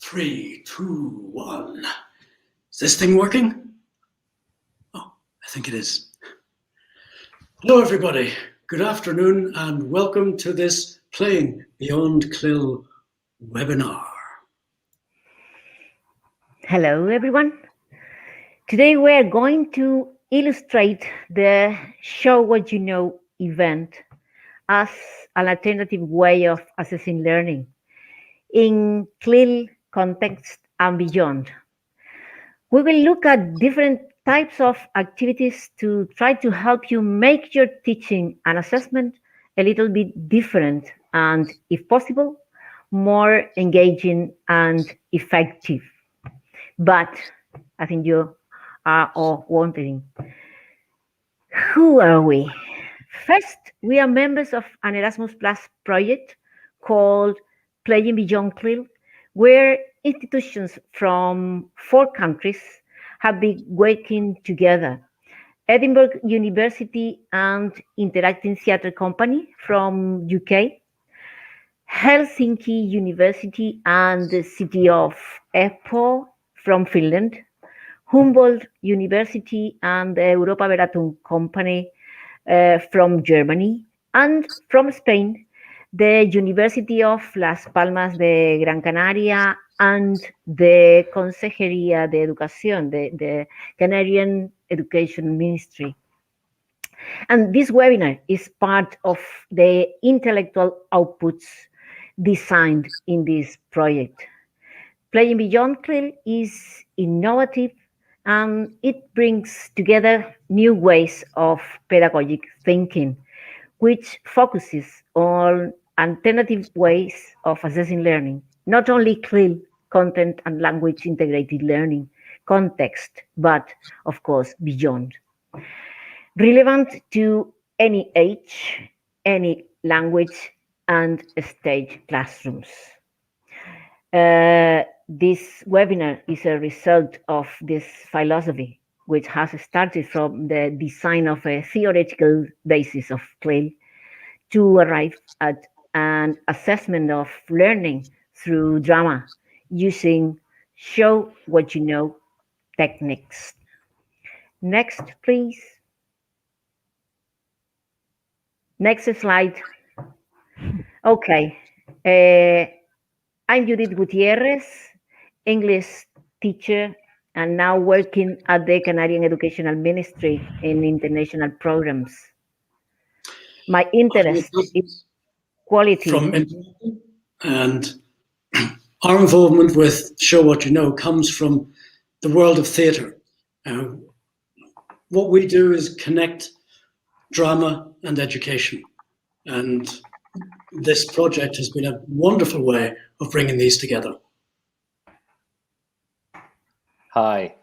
3, 2, 1. Is this thing working? Oh, I think it is. Hello, everybody. Good afternoon, and welcome to this Playing Beyond CLIL webinar. Hello, everyone. Today we're going to illustrate the Show What You Know event as an alternative way of assessing learning in CLIL context and beyond. We will look at different types of activities to try to help you make your teaching and assessment a little bit different and, if possible, more engaging and effective. But I think you are all wondering, who are we? First, we are members of an Erasmus Plus project called Playing Beyond CLIL, where institutions from 4 countries have been working together. Edinburgh University and Interacting Theatre Company from UK, Helsinki University and the city of Espoo from Finland, Humboldt University and the Europa Veratum Company from Germany, and from Spain, the University of Las Palmas de Gran Canaria and the Consejería de Educación, the Canarian Education Ministry. And this webinar is part of the intellectual outputs designed in this project. Playing Beyond CLIL is innovative and it brings together new ways of pedagogic thinking, which focuses on alternative ways of assessing learning, not only CLIL, content and language integrated learning context, but of course beyond. Relevant to any age, any language and stage classrooms. This webinar is a result of this philosophy, which has started from the design of a theoretical basis of CLIL to arrive at an assessment of learning through drama using Show What You Know techniques. Next, please. Next slide. Okay. I'm Judith Gutierrez, English teacher, and now working at the Canadian Educational Ministry in international programs. My interest is quality. And our involvement with Show What You Know comes from the world of theatre. What we do is connect drama and education. And this project has been a wonderful way of bringing these together. Hi,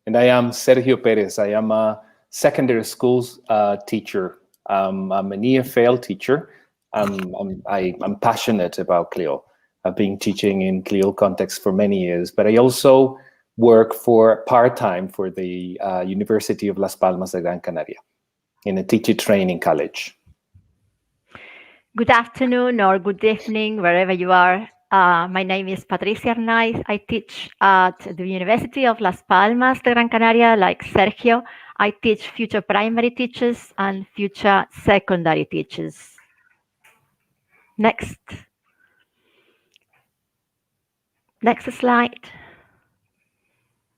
and I am Sergio Perez. I am a secondary schools teacher. I'm an EFL teacher. I'm passionate about CLIL. I've been teaching in CLIL context for many years, but I also work for part-time for the University of Las Palmas de Gran Canaria in a teacher training college. Good afternoon or good evening, wherever you are. My name is Patricia Arnaiz. I teach at the University of Las Palmas de Gran Canaria, like Sergio. I teach future primary teachers and future secondary teachers. Next. Next slide.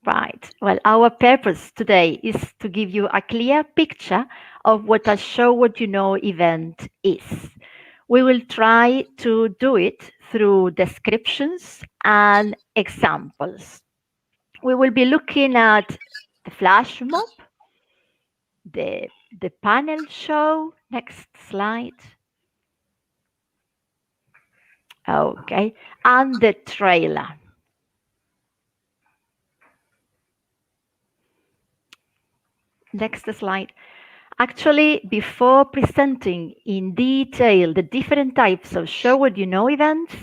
Right. Well, our purpose today is to give you a clear picture of what a Show What You Know event is. We will try to do it through descriptions and examples. We will be looking at the flash mob, the panel show. Next slide. Okay, and the trailer. Next slide. Actually, before presenting in detail the different types of Show What You Know events,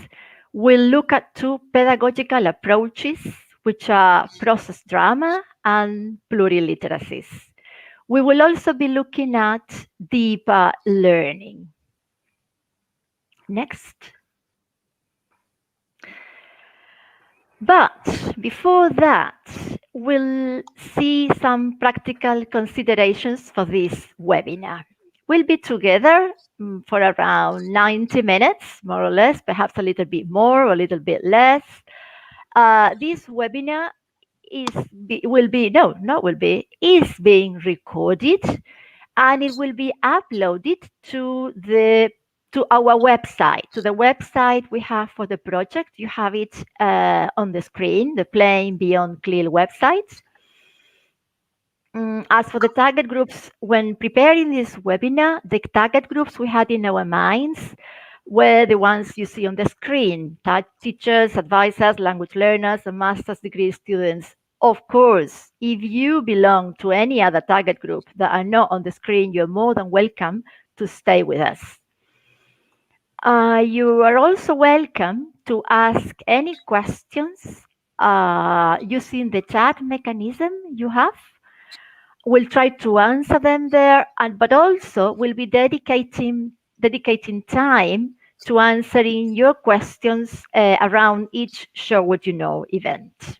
we'll look at 2 pedagogical approaches, which are process drama and plural literacies. We will also be looking at deeper learning. Next. But before that, we'll see some practical considerations for this webinar. We'll be together for around 90 minutes, more or less, perhaps a little bit more or a little bit less. This webinar is being recorded, and it will be uploaded to our website, to the website we have for the project. You have it on the screen, the Playing Beyond CLIL website. As for the target groups, when preparing this webinar, the target groups we had in our minds were the ones you see on the screen: teachers, advisors, language learners, and master's degree students. Of course, if you belong to any other target group that are not on the screen, you're more than welcome to stay with us. You are also welcome to ask any questions using the chat mechanism you have. We'll try to answer them there, but also we'll be dedicating time to answering your questions around each Show What You Know event.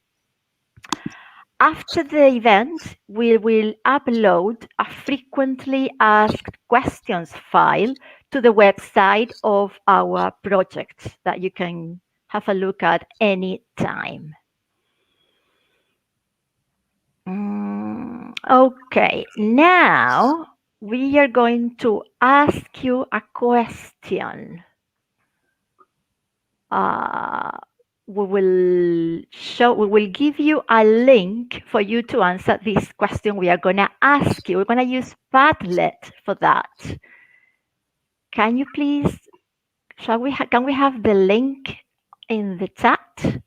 After the event, we will upload a frequently asked questions file to the website of our project that you can have a look at any time. Okay, now we are going to ask you a question. We will give you a link for you to answer this question we are going to ask you. We're going to use Padlet for that. Can you please, can we have the link in the chat?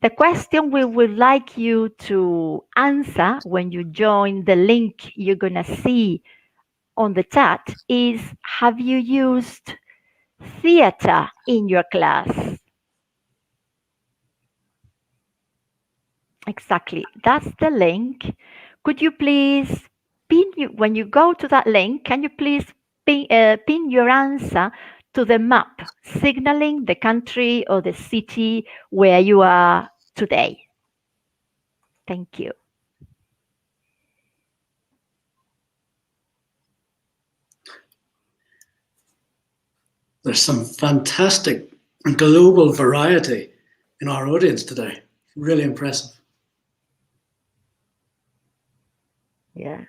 The question we would like you to answer when you join the link you're going to see on the chat is: have you used theater in your class? Exactly, that's the link. Could you please when you go to that link, can you please pin your answer to the map signaling the country or the city where you are today? Thank you. There's some fantastic global variety in our audience today. Really impressive. Yeah.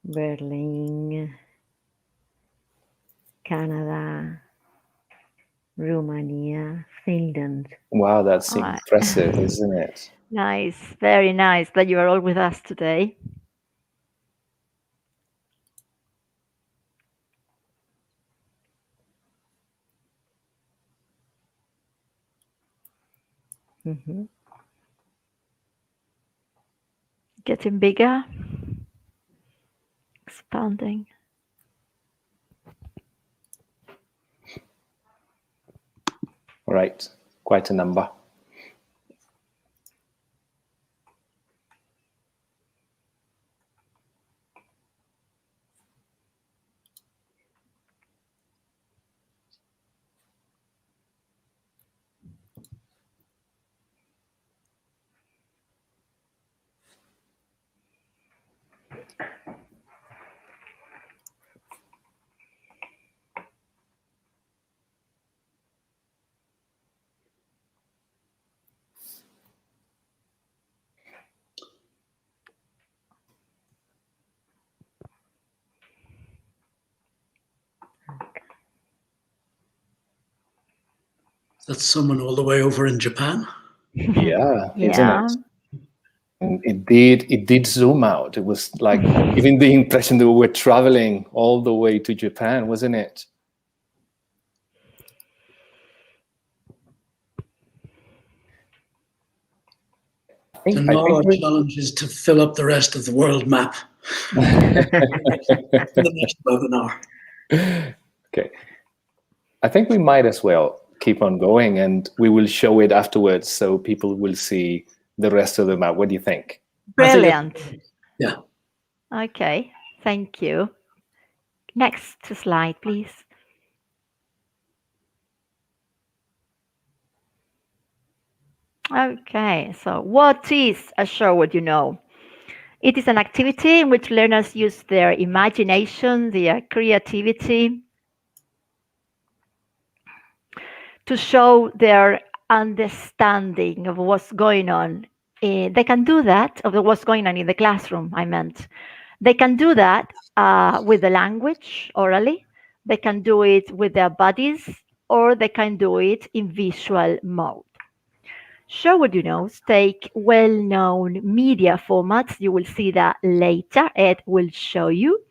Berlin, Canada, Romania, Finland. Wow, that's impressive, isn't it? Nice, very nice that you are all with us today. Getting bigger, expanding. Right, quite a number. That's someone all the way over in Japan. Yeah, Yeah. isn't it? And it did zoom out. It was like giving the impression that we were traveling all the way to Japan, wasn't it? So now our challenge is to fill up the rest of the world map for the next webinar. Okay. I think we might as well keep on going, and we will show it afterwards so people will see the rest of the map. What do you think? Brilliant. Yeah. Okay, thank you. Next slide, please. Okay, so what is a show what you know? It is an activity in which learners use their imagination, their creativity to show their understanding of what's going on. They can do that, of what's going on in the classroom, I meant. They can do that with the language orally. They can do it with their bodies, or they can do it in visual mode. Show what you know take well-known media formats. You will see that later. Ed will show you.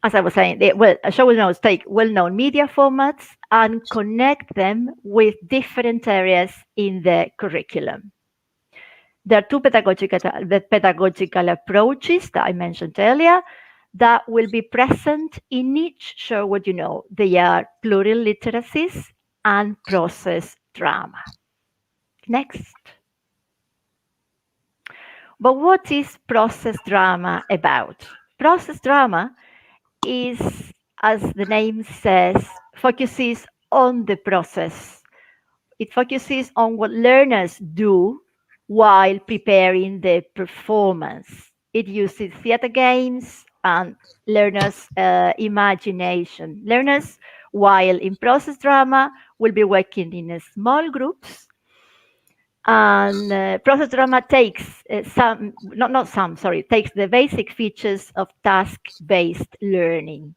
As I was saying, show what you know take well-known media formats and connect them with different areas in the curriculum. There are two pedagogical approaches that I mentioned earlier that will be present in each show what you know. They are plural literacies and process drama. Next. But what is process drama about? Process drama is, as the name says, focuses on the process. It focuses on what learners do while preparing the performance. It uses theater games and learners' imagination. Learners, while in process drama, will be working in small groups. And process drama takes takes the basic features of task-based learning.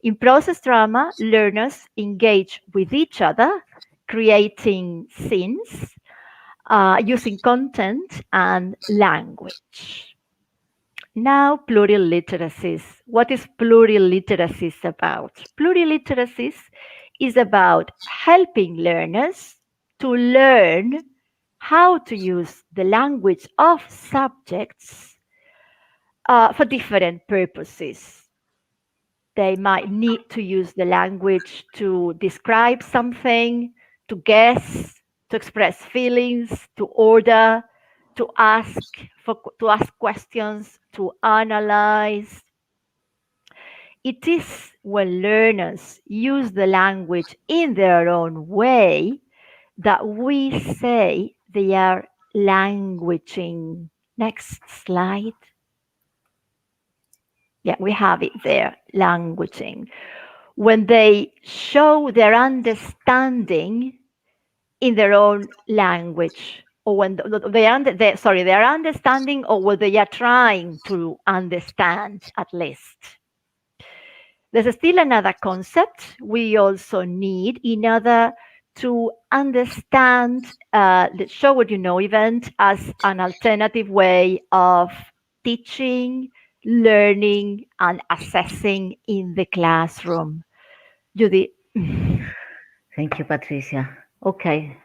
In process drama, learners engage with each other, creating scenes, using content and language. Now, plural literacies. What is plural literacies about? Plural literacies is about helping learners to learn how to use the language of subjects for different purposes. They might need to use the language to describe something, to guess, to express feelings, to order, to ask questions, to analyze. It is when learners use the language in their own way that we say they are languaging. Next slide. Yeah, we have it there, languaging. When they show their understanding in their own language, or when their understanding, or what they are trying to understand at least. There's still another concept we also need in order to understand the Show What You Know event as an alternative way of teaching, learning, and assessing in the classroom. Judy. Thank you, Patricia. Okay,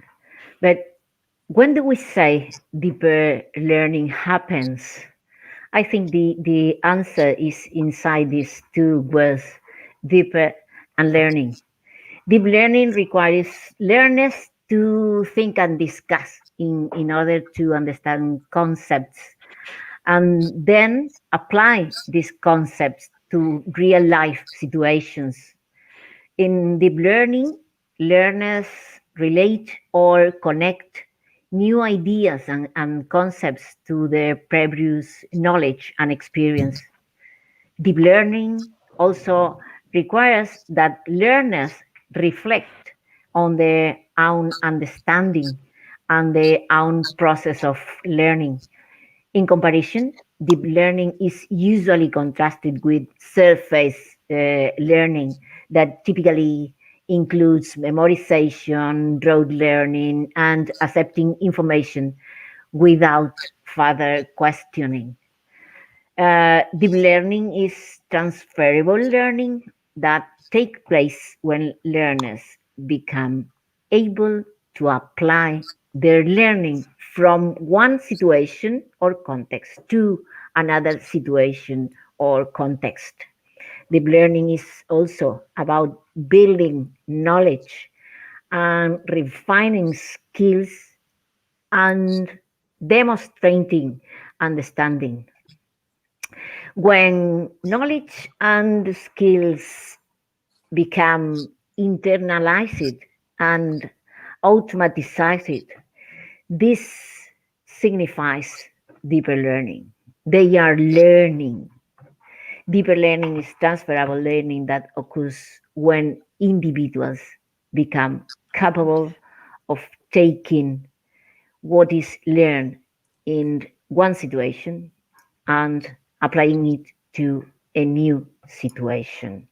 but when do we say deeper learning happens? I think the answer is inside these two words, deeper and learning. Deep learning requires learners to think and discuss in order to understand concepts and then apply these concepts to real life situations. In deep learning, learners relate or connect new ideas and concepts to their previous knowledge and experience. Deep learning also requires that learners reflect on their own understanding and their own process of learning. In comparison, deep learning is usually contrasted with surface learning that typically includes memorization, rote learning, and accepting information without further questioning. Deep learning is transferable learning that takes place when learners become able to apply their learning from one situation or context to another situation or context. Deep learning is also about building knowledge and refining skills and demonstrating understanding. When knowledge and skills become internalized and automatized, this signifies deeper learning. They are learning. Deeper learning is transferable learning that occurs when individuals become capable of taking what is learned in one situation and applying it to a new situation.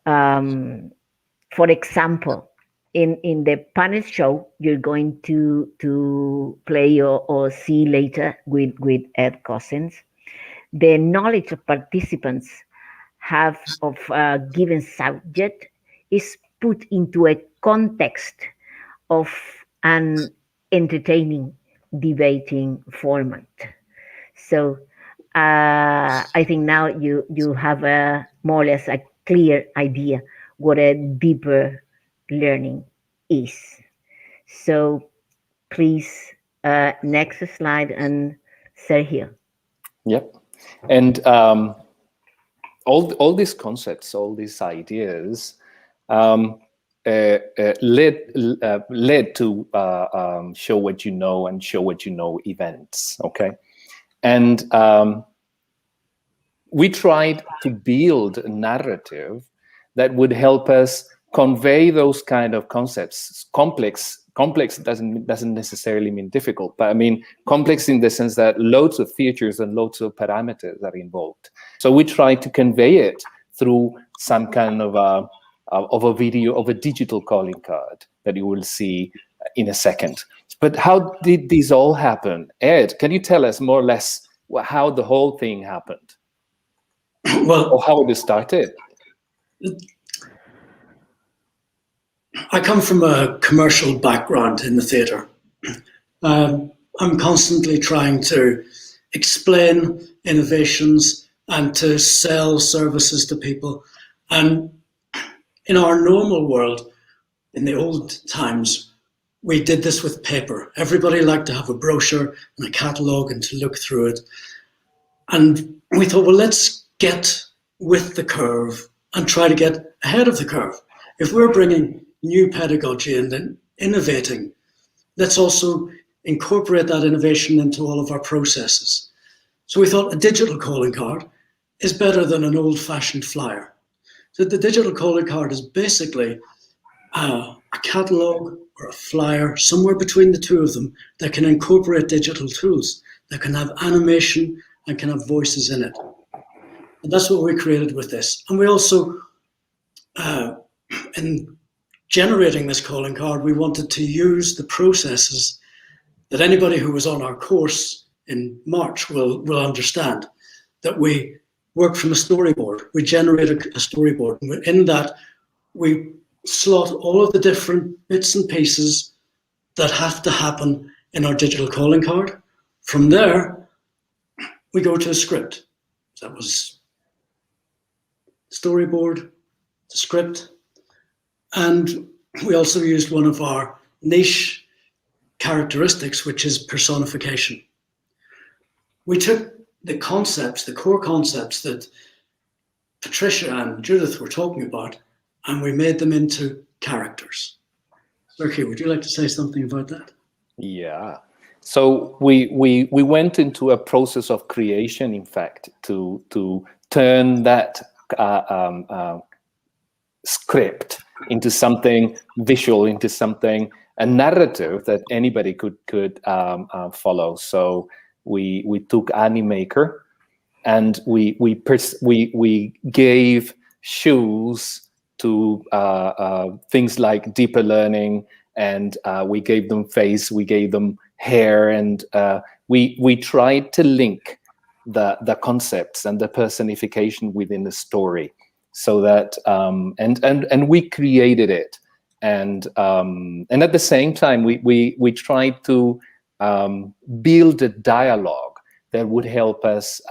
For example, in the panel show you're going to play or see later with Ed Cousins, the knowledge of participants have of a given subject is put into a context of an entertaining debating format. So I think now you have a more or less a clear idea what a deeper learning is. So please, next slide, and Sergio. Yep. And all these concepts, all these ideas led to Show What You Know and Show What You Know events, okay? And we tried to build a narrative that would help us convey those kind of concepts. Complex doesn't necessarily mean difficult, but I mean complex in the sense that loads of features and loads of parameters are involved. So we try to convey it through some kind of a video, of a digital calling card that you will see in a second. But how did this all happen? Ed, can you tell us more or less how the whole thing happened? Well, or how it started? I come from a commercial background in the theatre. I'm constantly trying to explain innovations and to sell services to people. And in our normal world, in the old times, we did this with paper. Everybody liked to have a brochure and a catalogue and to look through it. And we thought, well, let's get with the curve and try to get ahead of the curve. If we're bringing new pedagogy and then innovating, let's also incorporate that innovation into all of our processes. So we thought a digital calling card is better than an old-fashioned flyer. So the digital calling card is basically a catalogue or a flyer, somewhere between the two of them, that can incorporate digital tools, that can have animation and can have voices in it. And that's what we created with this. And we also, in generating this calling card, we wanted to use the processes that anybody who was on our course in March will understand, that we work from a storyboard. We generate a storyboard. And in that, we slot all of the different bits and pieces that have to happen in our digital calling card. From there, we go to a script. That was storyboard, the script, and we also used one of our niche characteristics, which is personification. We took the concepts, the core concepts that Patricia and Judith were talking about, and we made them into characters. Sergio, would you like to say something about that? Yeah. So we went into a process of creation, in fact, to turn that script into something visual, into something, a narrative that anybody could follow. So we took Animaker, and we gave shoes to things like deeper learning, and we gave them face, we gave them hair, and we tried to link the concepts and the personification within the story, so that and we created it, and at the same time we tried to build a dialogue that would help us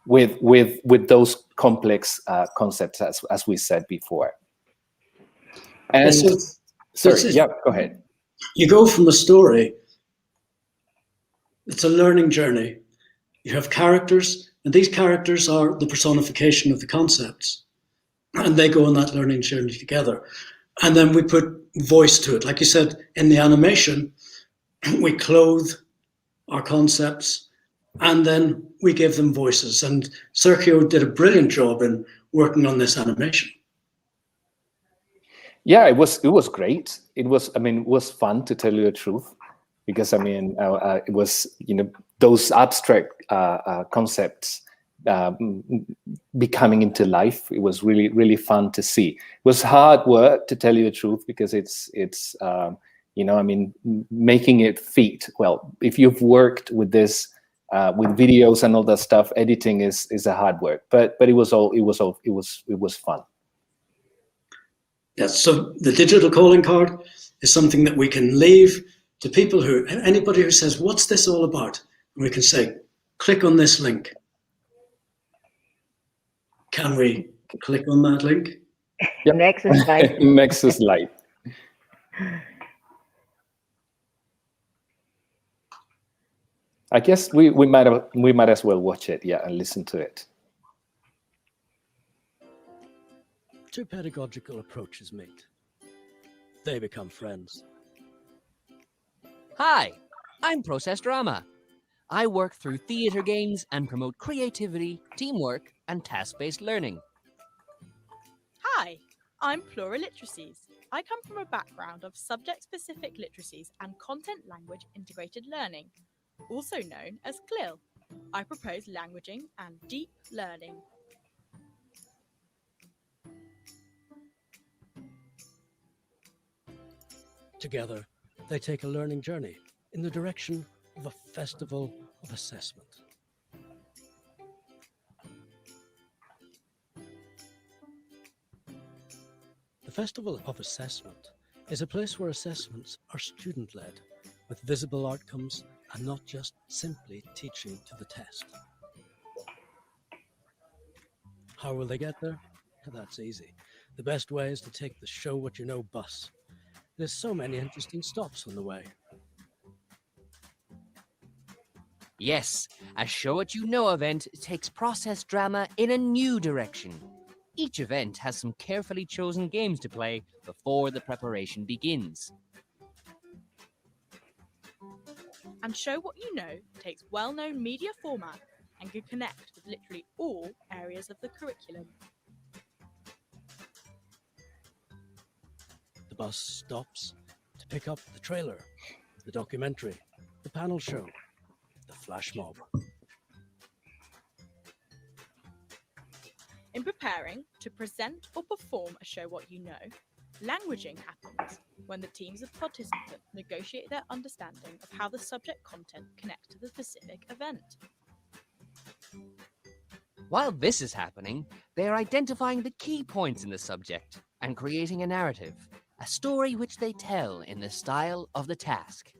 with those complex concepts, as we said before. And So sorry, it's- yeah, go ahead. you go from a story, it's a learning journey. You have characters, and these characters are the personification of the concepts, and they go on that learning journey together. And then we put voice to it. Like you said, in the animation, we clothe our concepts, and then we give them voices. And Sergio did a brilliant job in working on this animation. Yeah, it was great. It was fun, to tell you the truth, because it was, those abstract concepts becoming into life. It was really, really fun to see. It was hard work, to tell you the truth, because it's making it fit. Well, if you've worked with this, with videos and all that stuff, editing is a hard work. But it was fun. Yes, so the digital calling card is something that we can leave to people anybody who says, what's this all about? And we can say, click on this link. Can we click on that link? Yep. Next slide. Next slide. I guess we might as well watch it, yeah, and listen to it. Two pedagogical approaches meet. They become friends. Hi, I'm Process Drama. I work through theatre games and promote creativity, teamwork, and task-based learning. Hi, I'm Plural Literacies. I come from a background of subject-specific literacies and content language integrated learning, also known as CLIL. I propose languaging and deep learning. Together, they take a learning journey in the direction of a festival of assessment. The Festival of Assessment is a place where assessments are student-led, with visible outcomes and not just simply teaching to the test. How will they get there? That's easy. The best way is to take the Show What You Know bus. There's so many interesting stops on the way. Yes, a Show What You Know event takes process drama in a new direction. Each event has some carefully chosen games to play before the preparation begins. And Show What You Know takes well-known media format and can connect with literally all areas of the curriculum. The bus stops to pick up the trailer, the documentary, the panel show, the flash mob. In preparing to present or perform a Show What You Know, languaging happens when the teams of participants negotiate their understanding of how the subject content connects to the specific event. While this is happening, they are identifying the key points in the subject and creating a narrative, a story which they tell in the style of the task.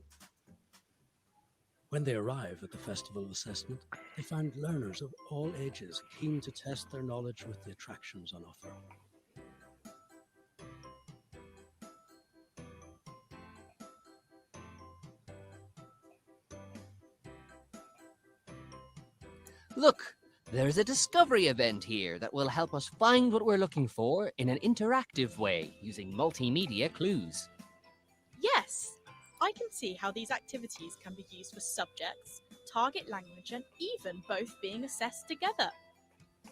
When they arrive at the Festival of Assessment, they find learners of all ages keen to test their knowledge with the attractions on offer. Look, there's a discovery event here that will help us find what we're looking for in an interactive way using multimedia clues. Yes, I can see how these activities can be used for subjects, target language, and even both being assessed together.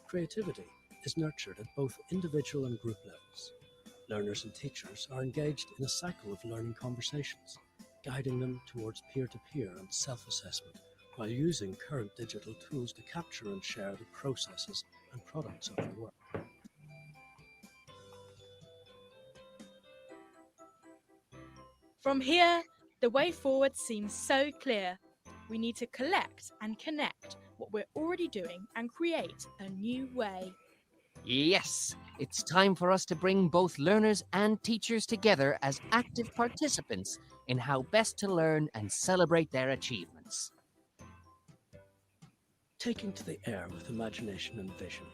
Creativity is nurtured at both individual and group levels. Learners and teachers are engaged in a cycle of learning conversations, guiding them towards peer-to-peer and self-assessment, while using current digital tools to capture and share the processes and products of their work. From here, the way forward seems so clear. We need to collect and connect what we're already doing and create a new way. Yes, it's time for us to bring both learners and teachers together as active participants in how best to learn and celebrate their achievements. Taking to the air with imagination and vision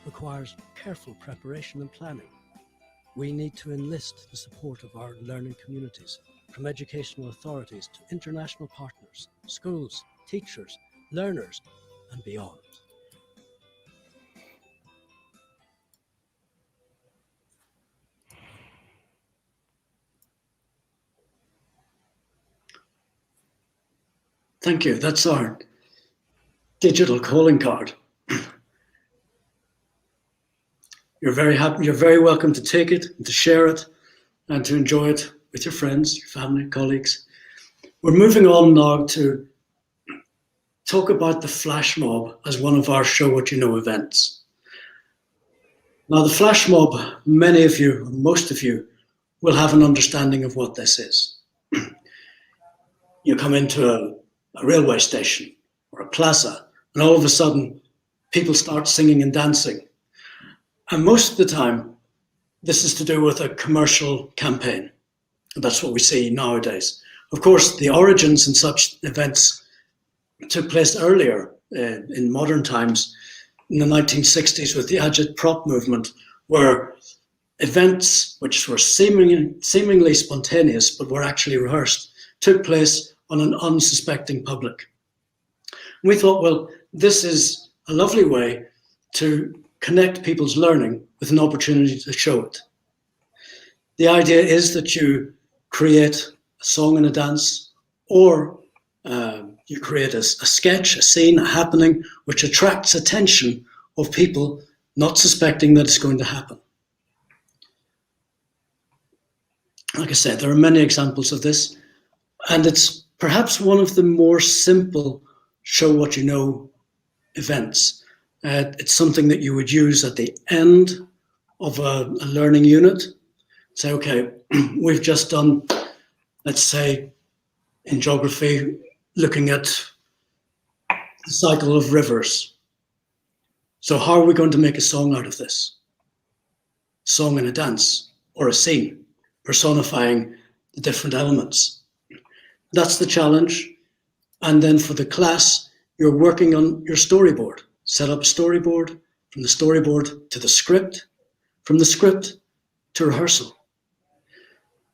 requires careful preparation and planning. We need to enlist the support of our learning communities, from educational authorities to international partners, schools, teachers, learners, and beyond. Thank you. That's our digital calling card. You're very welcome to take it, and to share it, and to enjoy it with your friends, your family, colleagues. We're moving on now to talk about the flash mob as one of our Show What You Know events. Now, the flash mob, many of you, most of you, will have an understanding of what this is. You come into a railway station or a plaza, and all of a sudden, people start singing and dancing. And most of the time, this is to do with a commercial campaign. That's what we see nowadays. Of course, the origins in such events took place earlier in modern times, in the 1960s with the agit-prop movement, where events which were seemingly spontaneous but were actually rehearsed took place on an unsuspecting public. We thought, well, this is a lovely way to connect people's learning with an opportunity to show it. The idea is that you create a song and a dance, or you create a sketch, a scene, a happening, which attracts attention of people not suspecting that it's going to happen. Like I said, there are many examples of this, and it's perhaps one of the more simple Show What You Know events. It's something that you would use at the end of a learning unit. Say, okay, we've just done, let's say, in geography, looking at the cycle of rivers. So how are we going to make a song out of this? Song and a dance, or a scene, personifying the different elements. That's the challenge. And then for the class, you're working on your storyboard. Set up a storyboard, from the storyboard to the script, from the script to rehearsal.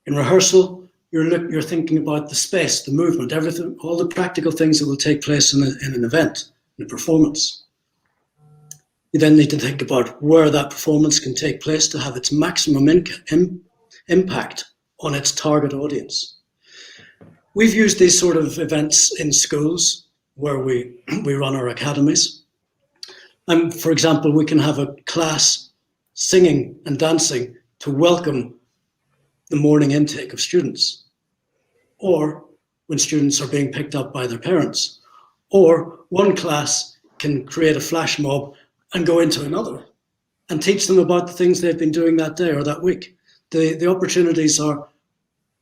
In rehearsal, you're thinking about the space, the movement, everything, all the practical things that will take place in an event, in a performance. You then need to think about where that performance can take place to have its maximum impact on its target audience. We've used these sort of events in schools where we run our academies. And for example, we can have a class singing and dancing to welcome the morning intake of students, or when students are being picked up by their parents, or one class can create a flash mob and go into another and teach them about the things they've been doing that day or that week. The opportunities are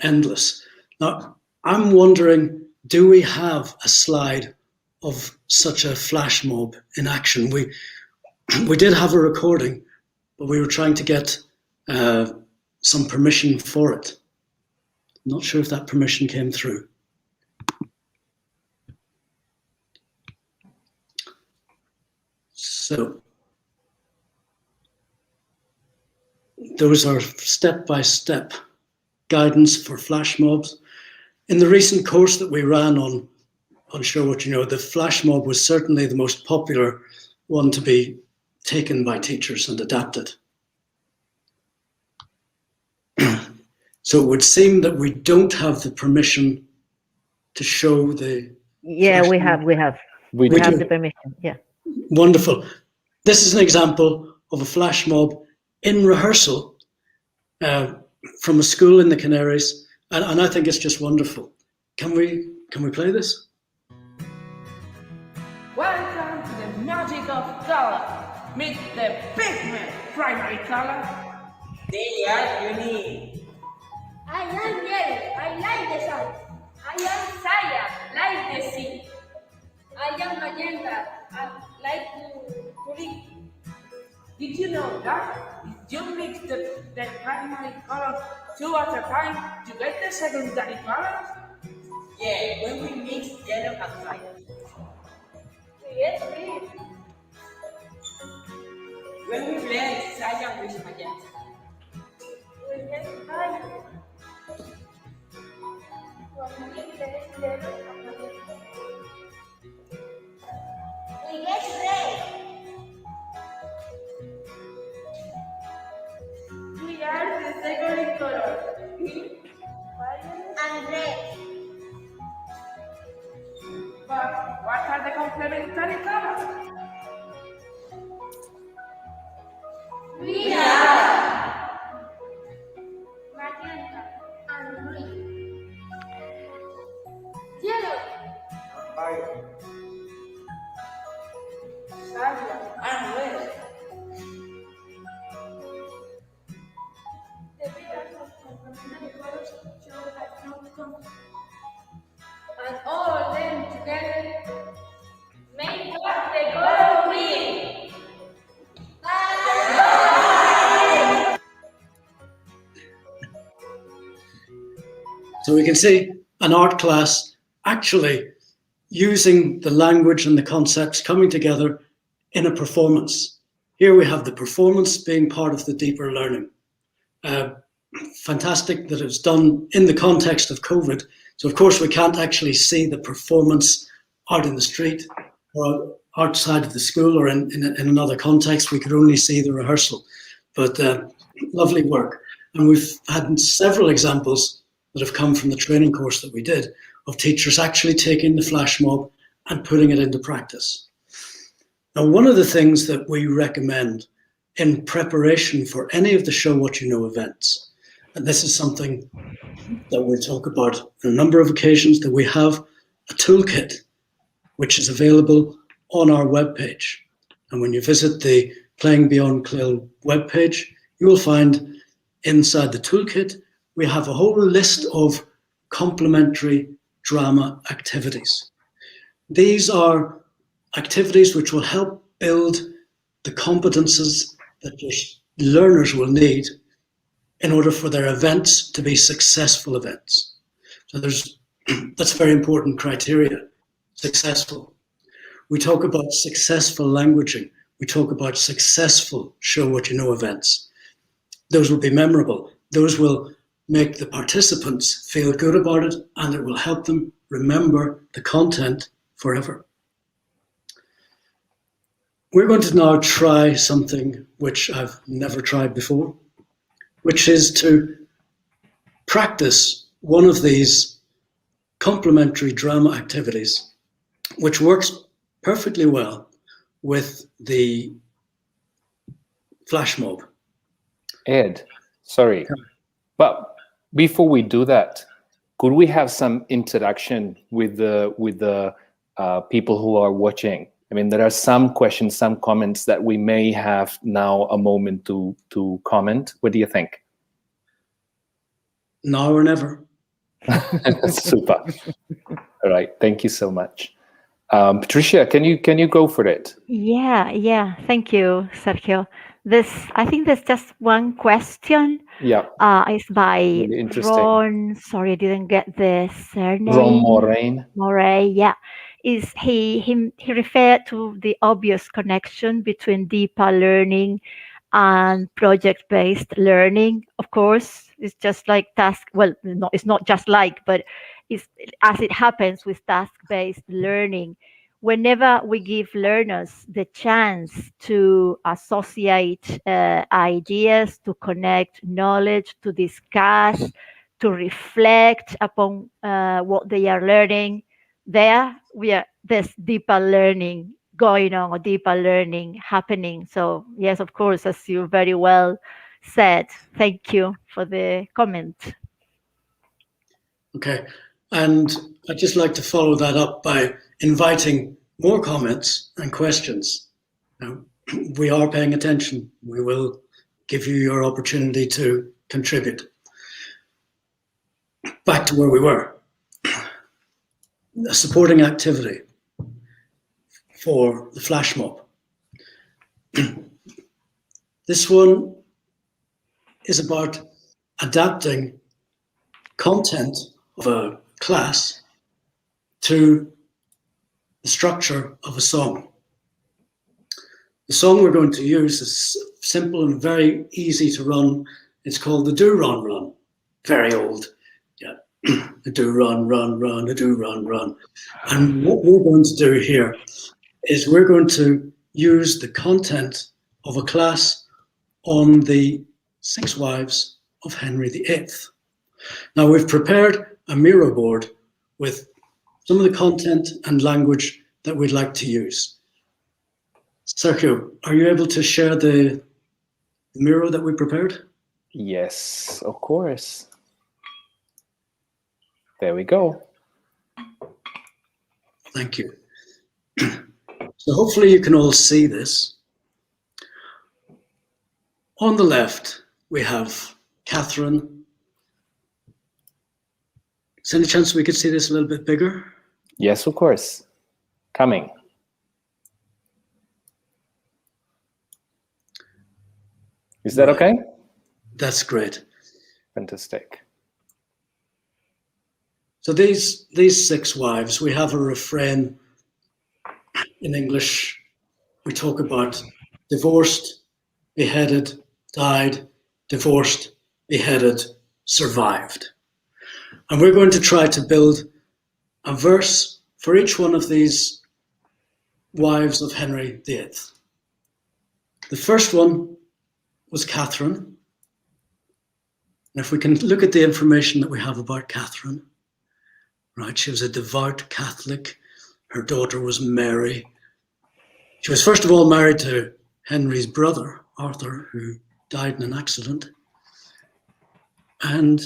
endless. Now, I'm wondering, do we have a slide of such a flash mob in action? We did have a recording, but we were trying to get some permission for it. Not sure if that permission came through. So those are step-by-step guidance for flash mobs. In the recent course that we ran on Show What You Know, the flash mob was certainly the most popular one to be taken by teachers and adapted. So it would seem that we don't have the permission to show the. Yeah, we have the permission. Yeah. Wonderful. This is an example of a flash mob in rehearsal from a school in the Canaries, and I think it's just wonderful. Can we play this? Welcome to the magic of color. Meet the pigment primary color. They are unique. I am yellow, I like the sun. I am cyan, like the sea. I am magenta, I like to read. Did you know that if you mix the primary color two at a time, you get the secondary colors? Yeah, when we mix yellow and cyan. Yes, please. When we blend cyan with magenta. category color, green and red. But what are the complementary colors? We are magenta and green. Yellow, Violet. Cyan and red. the pillars of complementary colors show that no conflict. And all of them together make up the color green. So we can see an art class actually using the language and the concepts coming together in a performance. Here we have the performance being part of the deeper learning. Fantastic that it's done in the context of COVID. So of course we can't actually see the performance out in the street or outside of the school or in another context. We could only see the rehearsal, but lovely work. And we've had several examples that have come from the training course that we did of teachers actually taking the flash mob and putting it into practice. Now, one of the things that we recommend in preparation for any of the Show What You Know events, and this is something that we'll talk about on a number of occasions, that we have a toolkit which is available on our webpage. And when you visit the Playing Beyond CLIL webpage, you will find inside the toolkit, we have a whole list of complementary drama activities. These are activities which will help build the competences that your learners will need in order for their events to be successful events. So that's very important criteria, successful. We talk about successful languaging. We talk about successful Show What You Know events. Those will be memorable. Those will make the participants feel good about it, and it will help them remember the content forever. We're going to now try something which I've never tried before, which is to practice one of these complementary drama activities, which works perfectly well with the flash mob. Ed, sorry, but before we do that, could we have some interaction with the people who are watching? I mean, there are some questions, some comments that we may have now a moment to comment. What do you think? Now or never. Super. All right, thank you so much. Patricia, can you go for it? Yeah. Thank you, Sergio. I think there's just one question. Yeah. It's by Really interesting. Ron. Sorry, I didn't get the surname. Ron Moraine. Moray, yeah. He referred to the obvious connection between deeper learning and project-based learning. Of course, it's just like it's not just like, but it's as it happens with task-based learning. Whenever we give learners the chance to associate ideas, to connect knowledge, to discuss, to reflect upon what they are learning, there's deeper learning going on, or deeper learning happening. So yes, of course, as you very well said. Thank you for the comment. Okay, and I'd just like to follow that up by inviting more comments and questions. Now, we are paying attention. We will give you your opportunity to contribute. Back to where we were. A supporting activity for the flash mob. This one is about adapting content of a class to the structure of a song. The song we're going to use is simple and very easy to run. It's called the Do Run Run. Very old. Yeah. A do run, run, run, a do run, run. And what we're going to do here is we're going to use the content of a class on the 6 Wives of Henry VIII. Now, we've prepared a Miro board with some of the content and language that we'd like to use. Sergio, are you able to share the Miro that we prepared? Yes, of course. There we go. Thank you. So hopefully you can all see this. On the left, we have Catherine. Is there any chance we could see this a little bit bigger? Yes, of course. Coming. Is that okay? That's great. Fantastic. So these 6 wives, we have a refrain in English. We talk about divorced, beheaded, died, divorced, beheaded, survived. And we're going to try to build a verse for each one of these wives of Henry VIII. The first one was Catherine. And if we can look at the information that we have about Catherine, right, she was a devout Catholic. Her daughter was Mary. She was first of all married to Henry's brother, Arthur, who died in an accident. And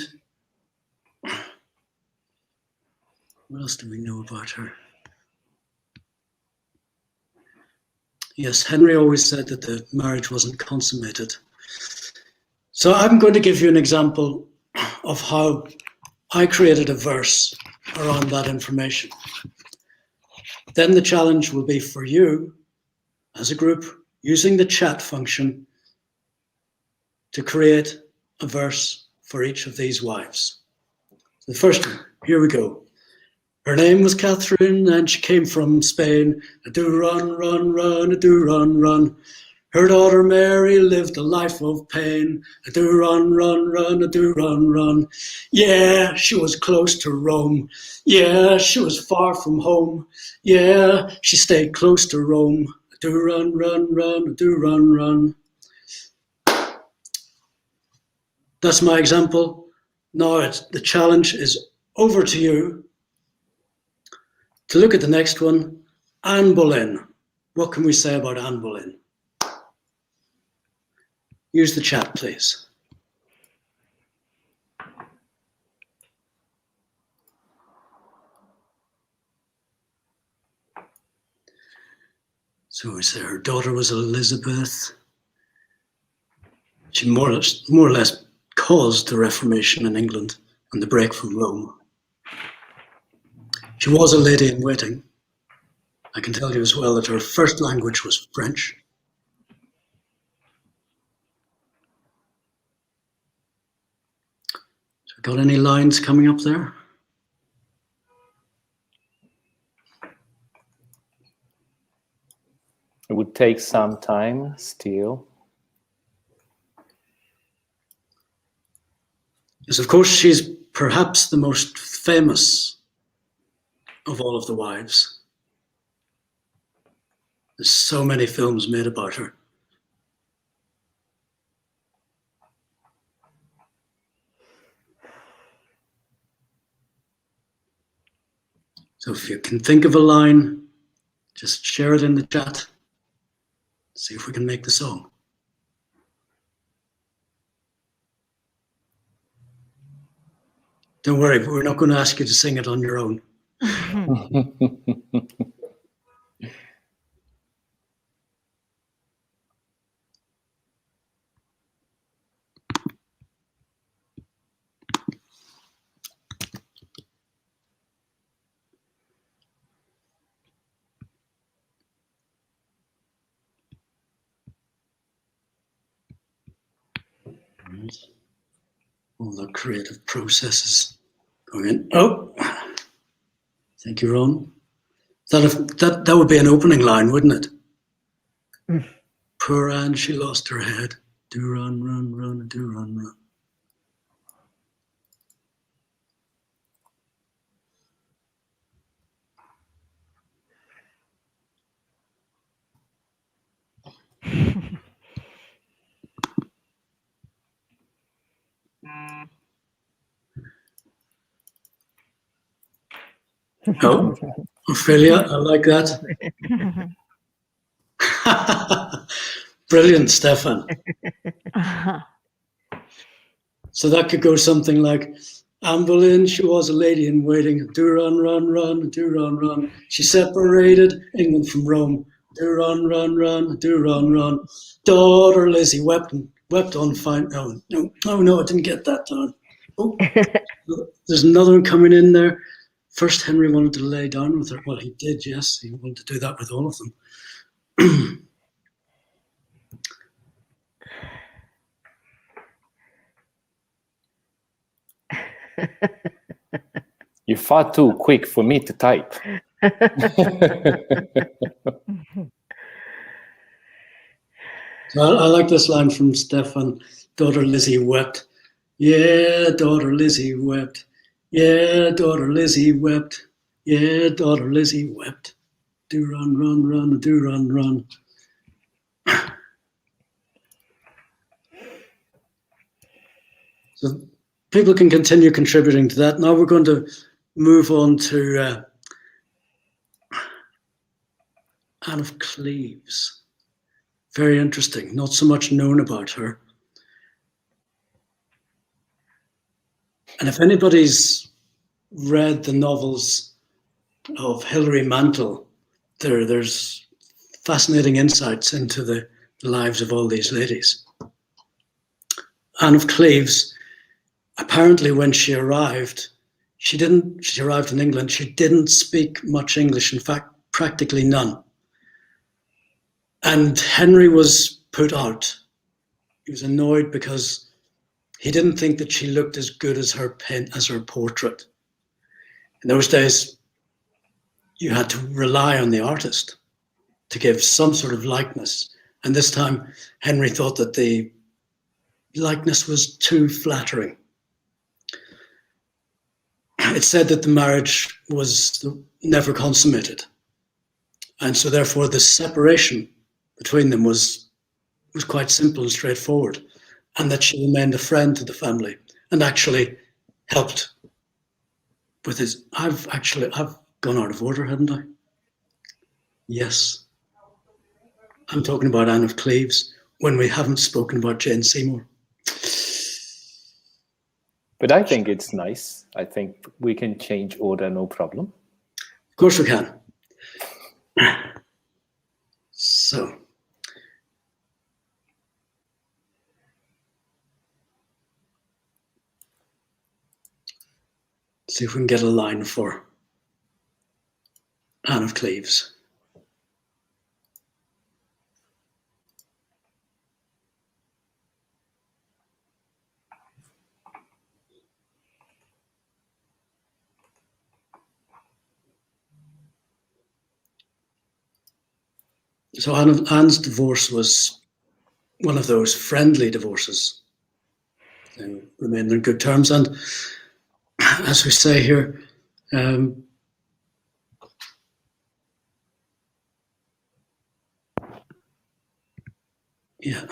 what else do we know about her? Yes, Henry always said that the marriage wasn't consummated. So I'm going to give you an example of how I created a verse around that information. Then the challenge will be for you as a group using the chat function to create a verse for each of these wives. The first one, here we go. Her name was Catherine and she came from Spain. A do run, run, run, a do run, run. Her daughter Mary lived a life of pain. A do run, run, run, a do run, run. Yeah, she was close to Rome. Yeah, she was far from home. Yeah, she stayed close to Rome. A do run, run, run, a do run, run. That's my example. Now the challenge is over to you to look at the next one, Anne Boleyn. What can we say about Anne Boleyn? Use the chat, please. So we say her daughter was Elizabeth. She more or less caused the Reformation in England and the break from Rome. She was a lady in waiting. I can tell you as well that her first language was French. So got any lines coming up there? It would take some time still. Yes, of course, she's perhaps the most famous of all of the wives. There's so many films made about her. So if you can think of a line, just share it in the chat. See if we can make the song. Don't worry, we're not going to ask you to sing it on your own. All the creative processes going in. Oh, thank you, Ron. That would be an opening line, wouldn't it? Poor Anne, she lost her head. Do run, run, run, do run, run. Oh, Ophelia, I like that. Brilliant, Stefan. So that could go something like, Anne Boleyn, she was a lady in waiting. Do run, run, run, do run, run. She separated England from Rome. Do run, run, run, do run, run. Daughter Lizzie wept on fine. No, I didn't get that down. Oh, there's another one coming in there. First, Henry wanted to lay down with her. Well, he did, yes. He wanted to do that with all of them. You're far too quick for me to type. So I like this line from Stefan. Daughter Lizzie wept. Yeah, daughter Lizzie wept. Yeah, daughter Lizzie wept. Yeah, daughter Lizzie wept. Do run, run, run, do run, run. So people can continue contributing to that. Now we're going to move on to Anne of Cleves. Very interesting. Not so much known about her. And if anybody's read the novels of Hilary Mantel, there's fascinating insights into the lives of all these ladies. Anne of Cleves, apparently when she arrived, she arrived in England, she didn't speak much English, in fact, practically none. And Henry was put out. He was annoyed because he didn't think that she looked as good as her portrait. In those days, you had to rely on the artist to give some sort of likeness. And this time, Henry thought that the likeness was too flattering. It's said that the marriage was never consummated. And so therefore the separation between them was quite simple and straightforward. And that she remained a friend to the family and actually helped with his, I've gone out of order, haven't I? Yes. I'm talking about Anne of Cleves when we haven't spoken about Jane Seymour. But I think it's nice. I think we can change order, no problem. Of course we can. So. See if we can get a line for Anne of Cleves. So Anne's divorce was one of those friendly divorces. They remained on good terms. And as we say here, yeah.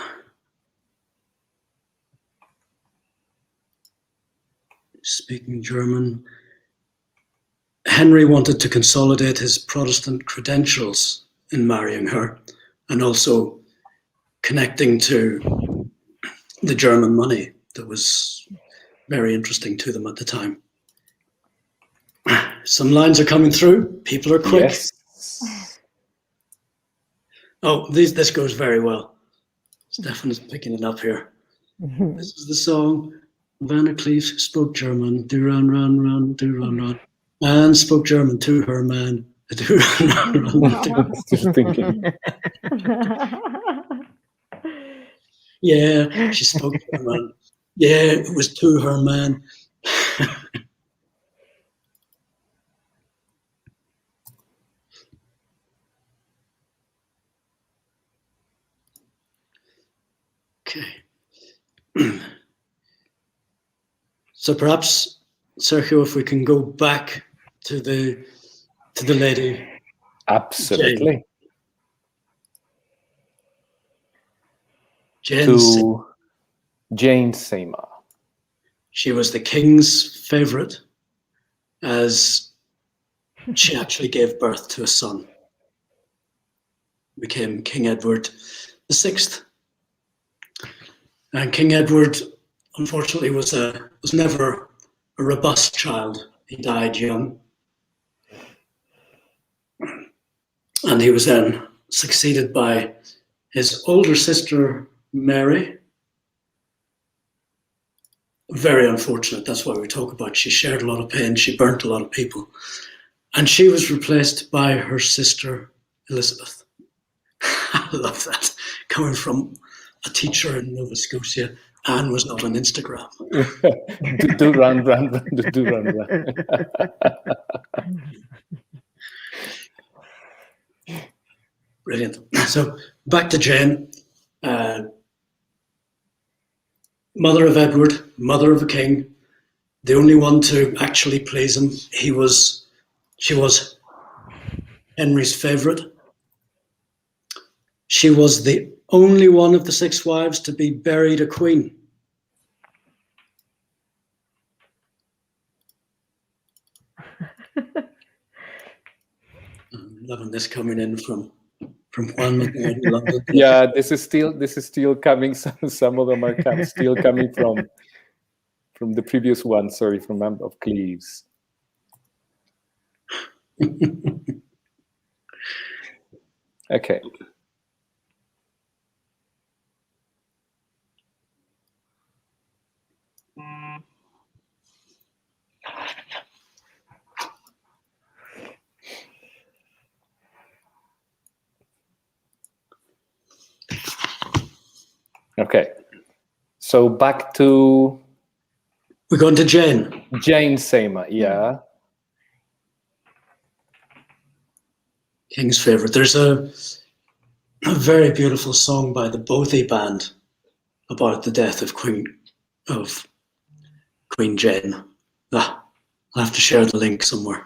Speaking German. Henry wanted to consolidate his Protestant credentials in marrying her and also connecting to the German money that was very interesting to them at the time. Some lines are coming through. People are quick. Yes. Oh, this goes very well. Stefan is picking it up here. This is the song. Anne of Cleves spoke German. Do run, run, run, do run, run. Anne spoke German to her man. Do run, run, run. I was just thinking. Yeah, she spoke German. Yeah, it was to her man. Okay. So perhaps, Sergio, if we can go back to the lady. Absolutely. Jane. To Jane Seymour. She was the king's favorite, as she actually gave birth to a son. Became King Edward VI. And King Edward, unfortunately, was never a robust child. He died young. And he was then succeeded by his older sister, Mary. Very unfortunate, that's why we talk about. She shared a lot of pain, she burnt a lot of people. And she was replaced by her sister, Elizabeth. I love that. Coming from a teacher in Nova Scotia, Anne was not on Instagram. do run. Brilliant. So back to Jane. Mother of Edward, mother of a king, the only one to actually please him. She was Henry's favorite. She was the only one of the 6 wives to be buried a queen. I'm loving this coming in from Juan in London. Yeah, this is still coming. Some of them are still coming from the previous one. Sorry, from Mount of Cleves. Okay. Okay, so back to... We're going to Jane. Jane Seymour, yeah. King's favorite. There's a very beautiful song by the Bothy Band about the death of Queen Jane. I'll have to share the link somewhere.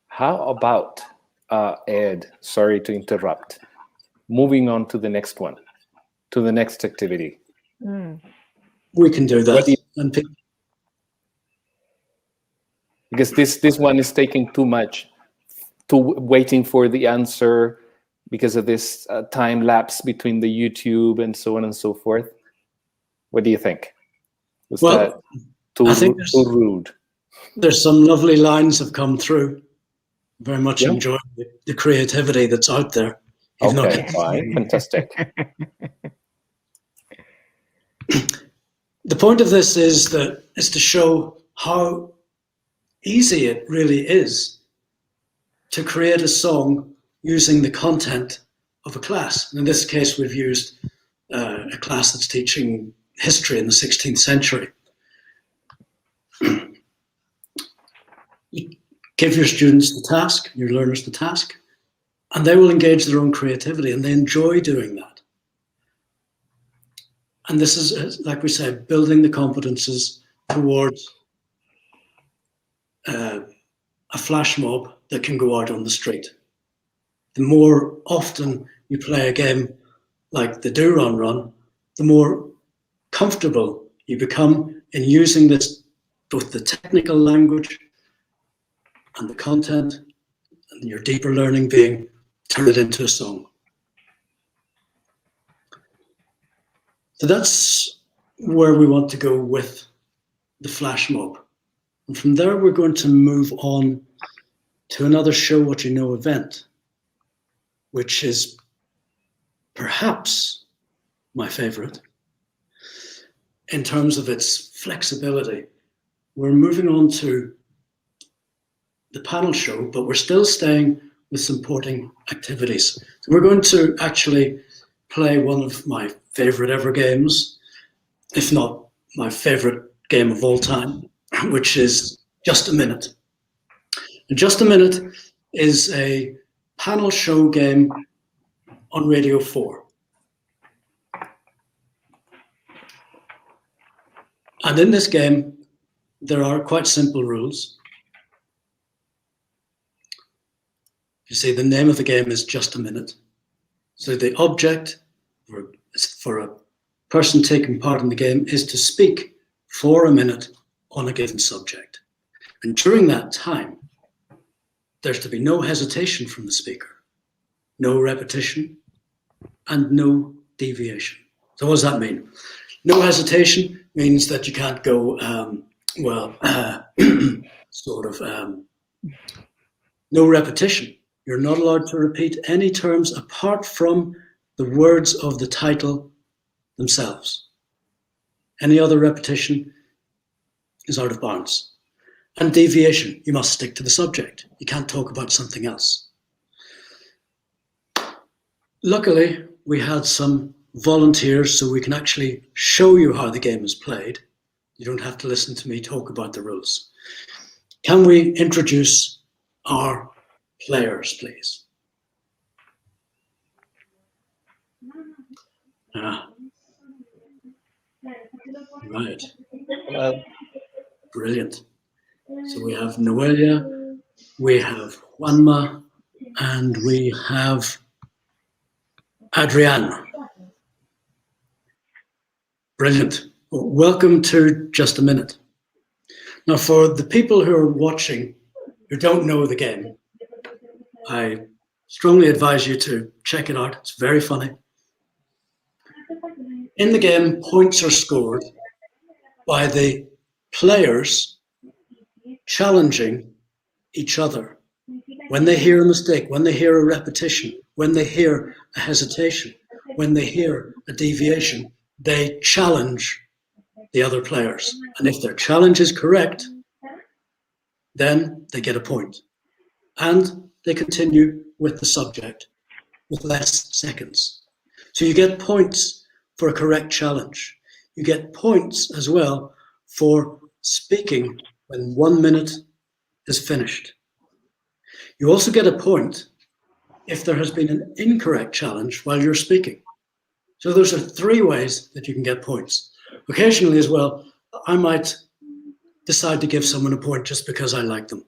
How about, Ed, sorry to interrupt, moving on to the next one, to the next activity? We can do that. Because this one is taking too much, waiting for the answer because of this time lapse between the YouTube and so on and so forth. What do you think? Was that too rude? There's some lovely lines have come through. Very much enjoying the creativity that's out there. Okay, fine, fantastic. The point of this is to show how easy it really is to create a song using the content of a class. In this case, we've used a class that's teaching history in the 16th century. You give your students the task, your learners the task, and they will engage their own creativity, and they enjoy doing that. And this is, like we said, building the competences towards a flash mob that can go out on the street. The more often you play a game like the Do Run Run, the more comfortable you become in using this, both the technical language and the content, and your deeper learning being turn it into a song. So that's where we want to go with the flash mob. And from there, we're going to move on to another Show What You Know event, which is perhaps my favorite in terms of its flexibility. We're moving on to the panel show, but we're still staying with supporting activities. So we're going to actually play one of my favorite ever games, if not my favorite game of all time, which is Just a Minute. And Just a Minute is a panel show game on Radio 4. And in this game, there are quite simple rules. You see, the name of the game is Just a Minute. So the object, or for a person taking part in the game is to speak for a minute on a given subject. And during that time, there's to be no hesitation from the speaker, no repetition, and no deviation. So what does that mean? No hesitation means that you can't go, no repetition. You're not allowed to repeat any terms apart from the words of the title themselves. Any other repetition is out of bounds. And deviation, you must stick to the subject. You can't talk about something else. Luckily, we had some volunteers so we can actually show you how the game is played. You don't have to listen to me talk about the rules. Can we introduce our players, please? Right. Brilliant. So we have Noelia, we have Juanma, and we have Adriana. Brilliant. Well, welcome to Just a Minute. Now, for the people who are watching who don't know the game, I strongly advise you to check it out. It's very funny. In the game, points are scored by the players challenging each other. When they hear a mistake, when they hear a repetition, when they hear a hesitation, when they hear a deviation, they challenge the other players. And if their challenge is correct, then they get a point. And they continue with the subject with less seconds. So you get points for a correct challenge. You get points as well for speaking when 1 minute is finished. You also get a point if there has been an incorrect challenge while you're speaking. So those are 3 ways that you can get points. Occasionally as well, I might decide to give someone a point just because I like them,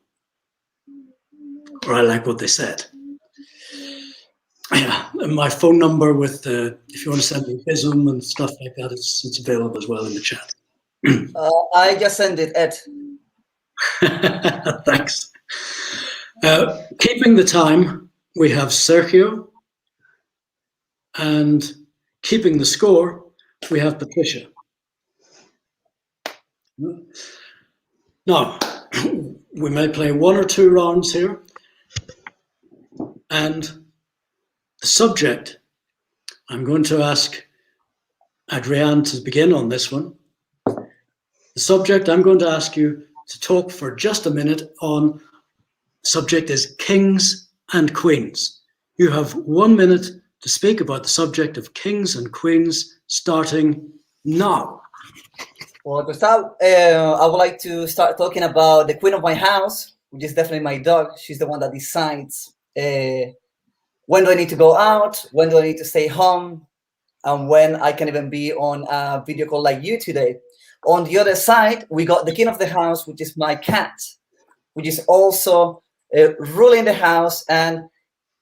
or I like what they said. Yeah, and my phone number with if you want to send me bism and stuff like that, it's available as well in the chat. I just sent it, Ed. Thanks. Keeping the time, we have Sergio, and keeping the score, we have Patricia. Now, we may play 1 or 2 rounds here, and the subject, I'm going to ask Adrienne to begin on this one. The subject, I'm going to ask you to talk for just a minute on. Subject is kings and queens. You have 1 minute to speak about the subject of kings and queens, starting now. Well, to start, I would like to start talking about the queen of my house, which is definitely my dog. She's the one that decides when do I need to go out, when do I need to stay home, and when I can even be on a video call like you today. On the other side, we got the king of the house, which is my cat, which is also ruling the house and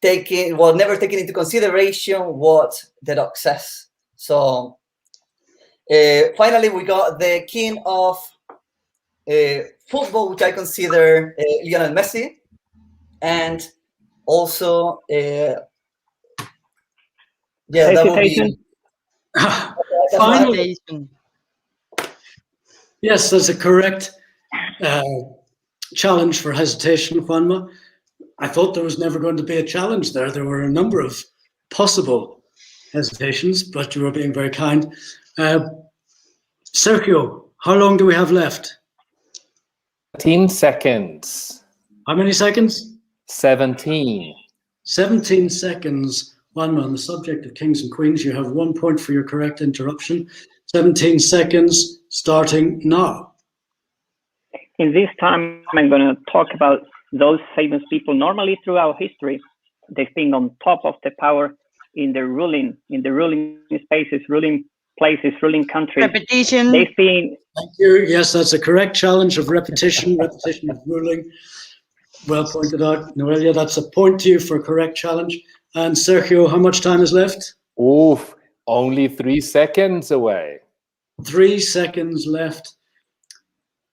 never taking into consideration what the dog says. So finally, we got the king of football, which I consider Lionel Messi, and also that would be Finally, yes, that's a correct challenge for hesitation, Juanma. I thought there was never going to be a challenge there. There were a number of possible hesitations, but you were being very kind. Sergio, how long do we have left? 17 seconds. How many seconds? 17. 17 seconds. Juanma, on the subject of kings and queens, you have 1 point for your correct interruption. 17 seconds starting now. In this time, I'm going to talk about those famous people. Normally, throughout history, they've been on top of the power in the ruling spaces, ruling places, ruling countries. Repetition. They've been. Thank you. Yes, that's a correct challenge of repetition of ruling. Well pointed out, Noelia. That's a point to you for a correct challenge. And Sergio, how much time is left? Oof, Only 3 seconds away. 3 seconds left.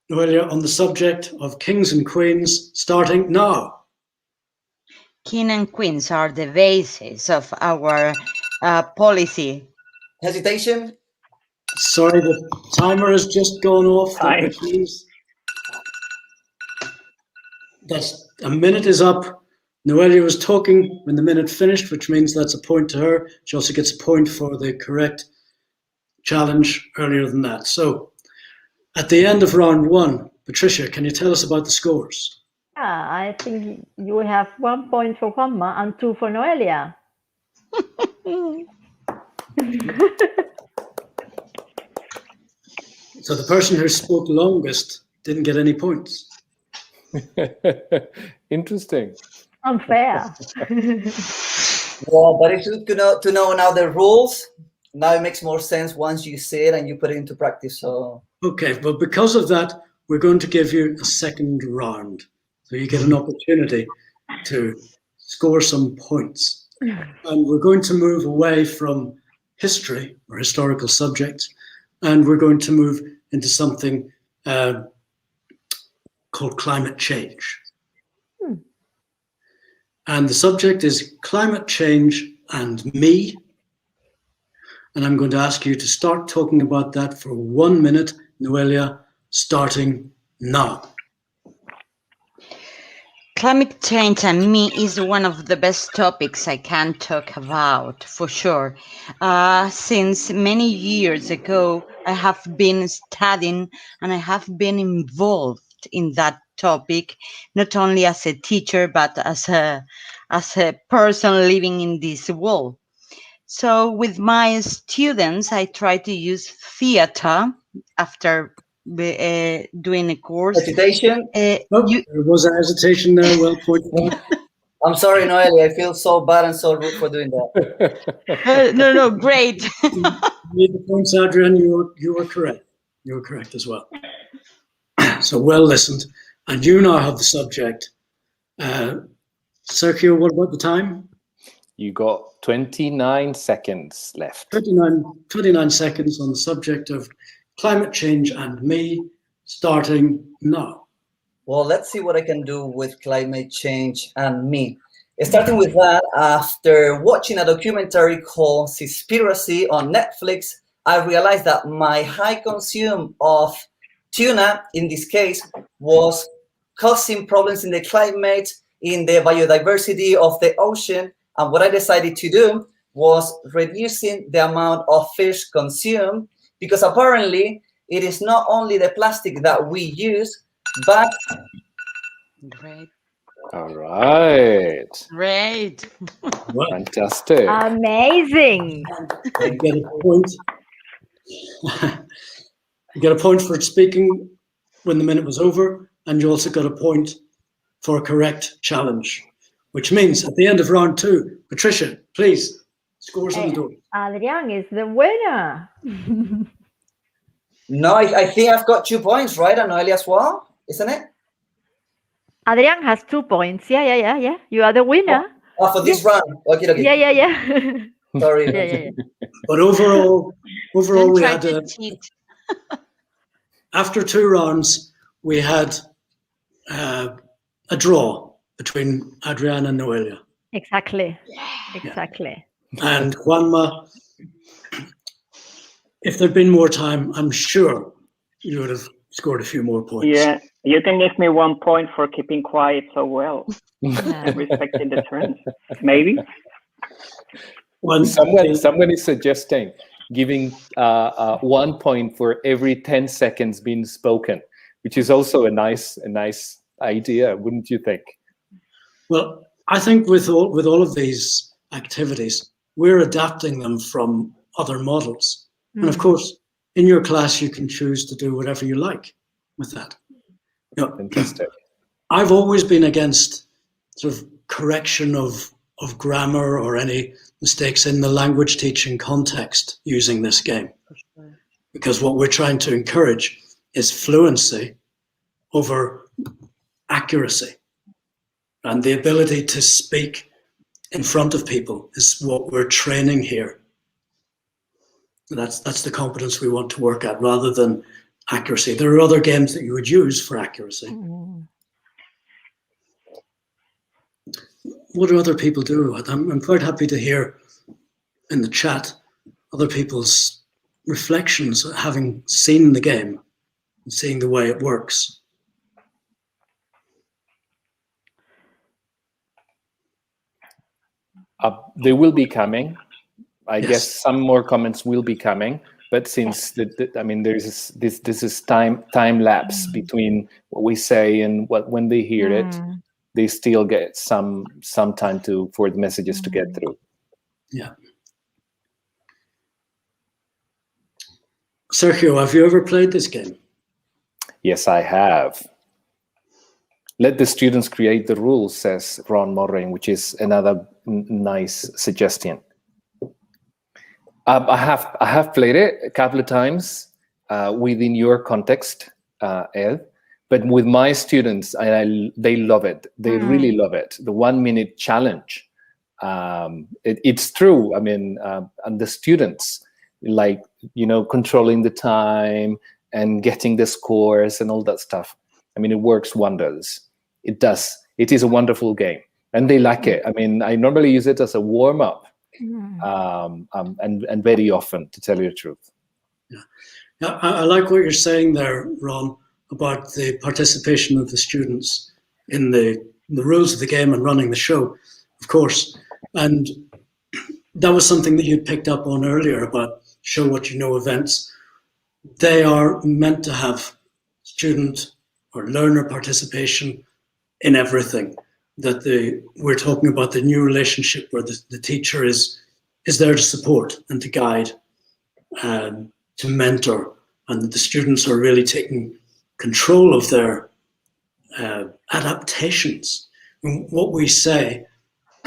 Noelia, on the subject of kings and queens, starting now. King and queens are the basis of our policy. Hesitation? Sorry, the timer has just gone off, Time. which means that's a minute is up. Noelia was talking when the minute finished, which means that's a point to her. She also gets a point for the correct challenge earlier than that. So at the end of round 1, Patricia, can you tell us about the scores? Yeah, I think you have 1 point for Juanma and 2 for Noelia. So the person who spoke longest didn't get any points. Interesting. Unfair. Well, but it's good to know now the rules. Now it makes more sense once you say it and you put it into practice. So Okay, but because of that, we're going to give you a second round. So you get an opportunity to score some points. And we're going to move away from history or historical subjects, and we're going to move into something called climate change. And the subject is climate change and me. And I'm going to ask you to start talking about that for 1 minute, Noelia, starting now. Climate change and me is one of the best topics I can talk about, for sure. Since many years ago, I have been studying and I have been involved in that topic, not only as a teacher, but as a person living in this world. So with my students, I try to use theater after doing a course. hesitation? There was a hesitation there, well pointed out. I'm sorry, Noelia. I feel so bad and so rude for doing that. No, great. Need the points, Adrian. You were correct. You were correct as well. So well listened. And you now have the subject. Sergio, what about the time? You got 29 seconds left. 29 seconds on the subject of climate change and me, starting now. Well, let's see what I can do with climate change and me. Starting with that, after watching a documentary called Seaspiracy on Netflix, I realized that my high consume of tuna, in this case, was causing problems in the climate, in the biodiversity of the ocean. And what I decided to do was reducing the amount of fish consumed, because apparently it is not only the plastic that we use, but Great. All right. Great. Fantastic. Amazing. You get a point. You get a point for speaking when the minute was over, and you also got a point for a correct challenge, which means at the end of round 2, Patricia, please, scores on the door. Adrian is the winner. no, I think I've got 2 points, right? And Noelia as well, isn't it? Adrian has 2 points. Yeah. You are the winner. Oh, for this round. Okay. Yeah. Sorry. Yeah. But overall Don't we try had to cheat. after 2 rounds, we had a draw between Adrian and Noelia. Exactly. And Juanma, if there'd been more time, I'm sure you would have scored a few more points. Yeah, you can give me 1 point for keeping quiet so well, respecting the terms. Maybe. Well, someone is suggesting giving 1 point for every 10 seconds being spoken, which is also a nice idea, wouldn't you think? Well, I think with all of these activities, we're adapting them from other models. And of course, in your class, you can choose to do whatever you like with that. You know, Fantastic. I've always been against sort of correction of grammar or any mistakes in the language teaching context using this game. Because what we're trying to encourage is fluency over accuracy. And the ability to speak in front of people is what we're training here. That's the competence we want to work at, rather than accuracy. There are other games that you would use for accuracy. What do other people do? I'm quite happy to hear in the chat other people's reflections, having seen the game and seeing the way it works. They will be coming. I Yes. guess some more comments will be coming, but since I mean, there's this is time lapse between what we say and when they hear it, they still get some time for the messages to get through. Yeah. Sergio, have you ever played this game? Yes, I have. Let the students create the rules, says Ron Moraine, which is another nice suggestion. I have played it a couple of times within your context, Ed, but with my students, they love it. They really love it. The 1 minute challenge. It's true. I mean, and the students, like, controlling the time and getting the scores and all that stuff. I mean, it works wonders. It does. It is a wonderful game, and they like it. I mean, I normally use it as a warm up. And very often, to tell you the truth. Yeah, I like what you're saying there, Ron, about the participation of the students in the rules of the game and running the show, of course. And that was something that you picked up on earlier about show what you know events. They are meant to have student or learner participation in everything. That we're talking about the new relationship where the teacher is there to support and to guide, to mentor, and the students are really taking control of their adaptations. And what we say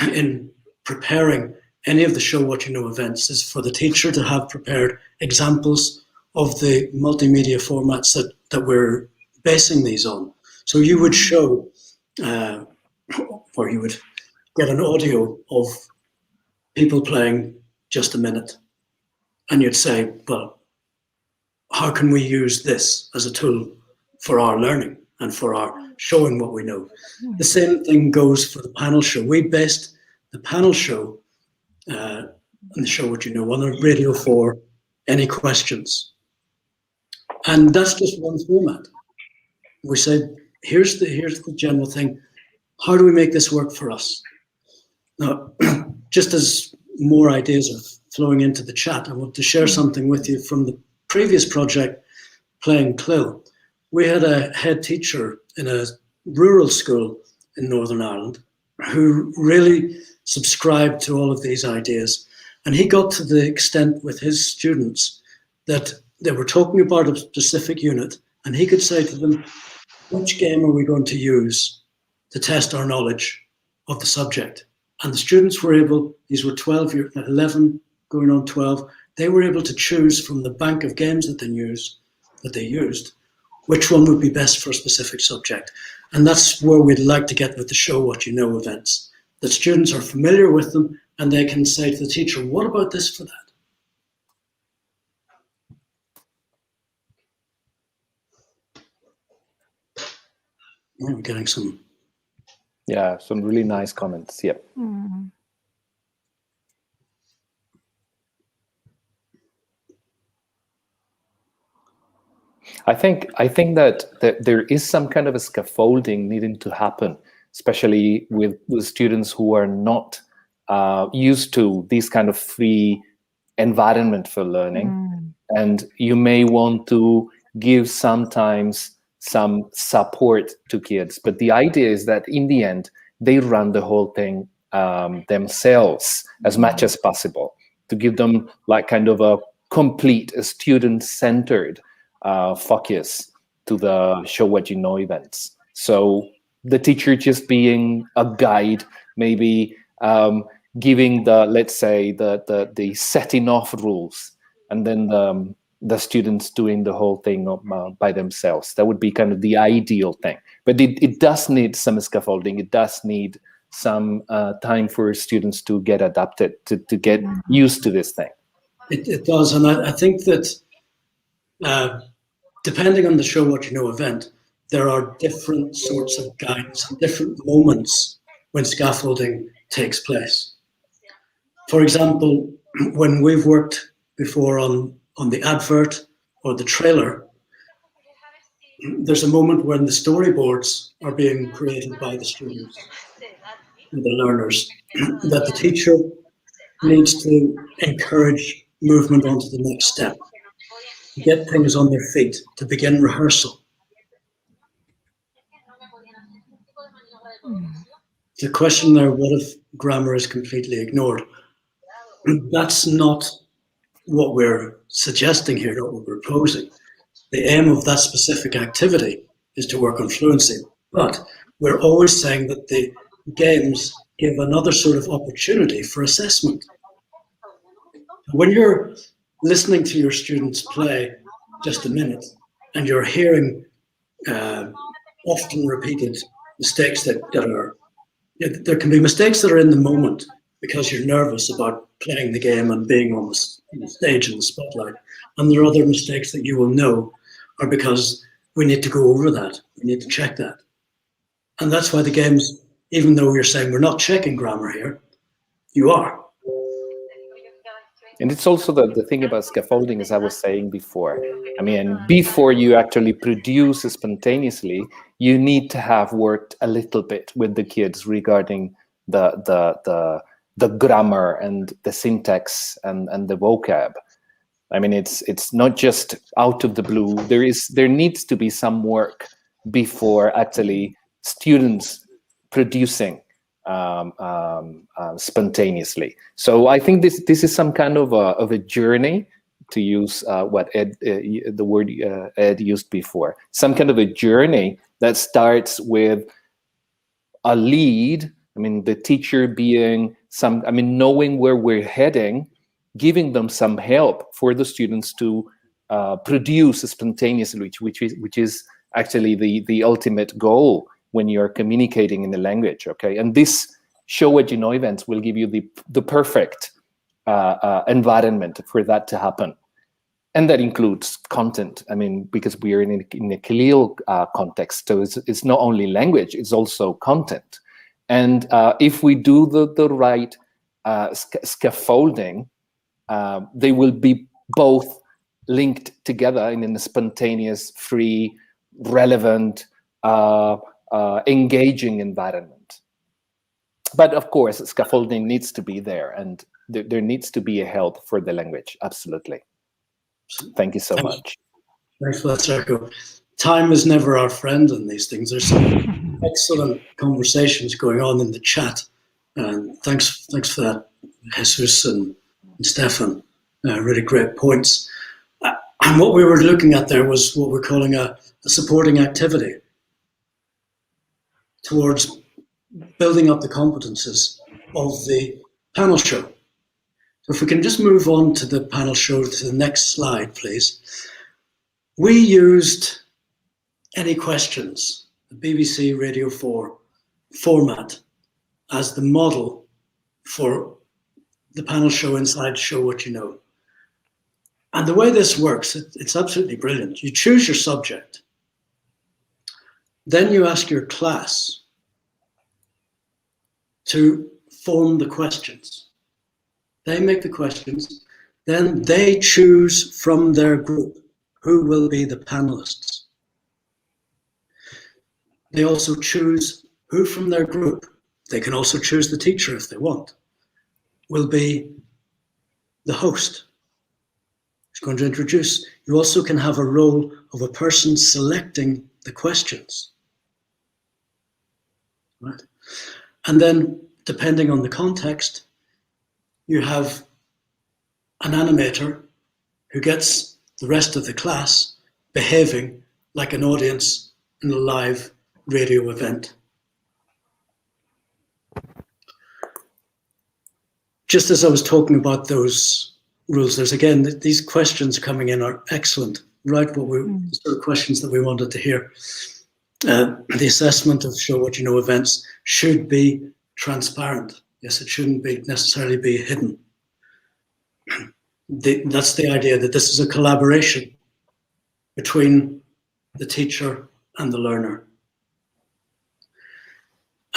in preparing any of the Show What You Know events is for the teacher to have prepared examples of the multimedia formats that we're basing these on. So you would show, or you would get an audio of people playing just a minute, and you'd say, well, how can we use this as a tool for our learning and for our showing what we know? The same thing goes for the panel show. We based the panel show and the Show What You Know on a Radio 4 Any Questions. And that's just one format. We said, here's the general thing. How do we make this work for us? Now, just as more ideas are flowing into the chat, I want to share something with you from the previous project, Playing CLIL. We had a head teacher in a rural school in Northern Ireland who really subscribed to all of these ideas. And he got to the extent with his students that they were talking about a specific unit, and he could say to them, which game are we going to use to test our knowledge of the subject? And the students were able, these were 11 going on 12, they were able to choose from the bank of games that they used, which one would be best for a specific subject. And that's where we'd like to get with the Show What You Know events, that students are familiar with them and they can say to the teacher, what about this for that? Oh, we're getting some. Yeah, some really nice comments. Yep. I think that there is some kind of a scaffolding needing to happen, especially with students who are not used to this kind of free environment for learning. And you may want to give sometimes some support to kids. But the idea is that in the end, they run the whole thing themselves as much as possible, to give them like kind of a complete student-centered focus to the Show What You Know events. So the teacher just being a guide, maybe giving the, let's say, the setting off rules, and then the students doing the whole thing by themselves. That would be kind of the ideal thing. But it does need some scaffolding. It does need some time for students to get adapted, to get used to this thing. It does, and I think that depending on the Show What You Know event, there are different sorts of guides, different moments when scaffolding takes place. For example, when we've worked before on the advert or the trailer, there's a moment when the storyboards are being created by the students and the learners that the teacher needs to encourage movement onto the next step, to get things on their feet, to begin rehearsal. The question there, what if grammar is completely ignored? That's not what we're suggesting here, not what we're proposing. The aim of that specific activity is to work on fluency, but we're always saying that the games give another sort of opportunity for assessment. When you're listening to your students play just a minute and you're hearing often repeated mistakes that are, there can be mistakes that are in the moment because you're nervous about playing the game and being on the stage in the spotlight. And there are other mistakes that you will know are because we need to go over that. We need to check that. And that's why the games, even though you're saying we're not checking grammar here, you are. And it's also the thing about scaffolding, as I was saying before. I mean, before you actually produce spontaneously, you need to have worked a little bit with the kids regarding the grammar and the syntax and the vocab. I mean, it's not just out of the blue. There needs to be some work before actually students producing spontaneously. So I think this is some kind of a journey, to use what the word Ed used before. Some kind of a journey that starts with a lead. I mean, the teacher being knowing where we're heading, giving them some help for the students to produce spontaneously, which is actually the ultimate goal when you're communicating in the language, okay? And this Show What You Know events will give you the perfect environment for that to happen. And that includes content. I mean, because we are in a CLIL context, so it's not only language, it's also content. And if we do the right scaffolding, they will be both linked together in a spontaneous, free, relevant, engaging environment. But of course, scaffolding needs to be there, and there needs to be a help for the language. Absolutely. Thank you so much. Thanks for that, Sergio. Time is never our friend in these things. There's some excellent conversations going on in the chat. And thanks for that, Jesus and Stefan. Really great points. And what we were looking at there was what we're calling a supporting activity towards building up the competences of the panel show. So if we can just move on to the panel show to the next slide, please. We used Any Questions, the BBC Radio 4 format, as the model for the panel show inside Show What You Know. And the way this works, it's absolutely brilliant. You choose your subject. Then you ask your class to form the questions. They make the questions, then they choose from their group who will be the panelists. They also choose who from their group, they can also choose the teacher if they want, will be the host. Who's going to introduce. You also can have a role of a person selecting the questions. Right? And then, depending on the context, you have an animator who gets the rest of the class behaving like an audience in a live radio event. Just as I was talking about those rules, there's again, these questions coming in are excellent, right? The sort of questions that we wanted to hear. The assessment of Show What You Know events should be transparent. Yes, it shouldn't necessarily be hidden. That's the idea, that this is a collaboration between the teacher and the learner.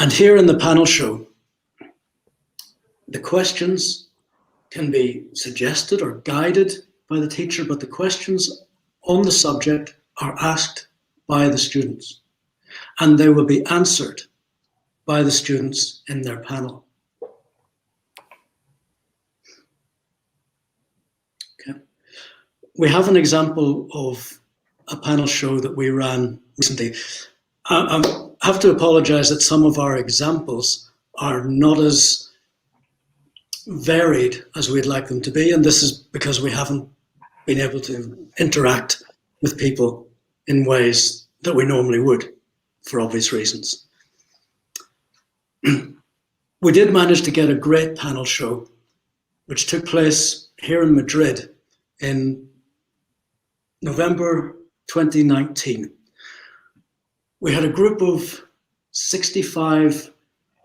And here in the panel show, the questions can be suggested or guided by the teacher, but the questions on the subject are asked by the students, and they will be answered by the students in their panel. Okay. We have an example of a panel show that we ran recently. I have to apologize that some of our examples are not as varied as we'd like them to be, and this is because we haven't been able to interact with people in ways that we normally would, for obvious reasons. We did manage to get a great panel show, which took place here in Madrid in November 2019. We had a group of 65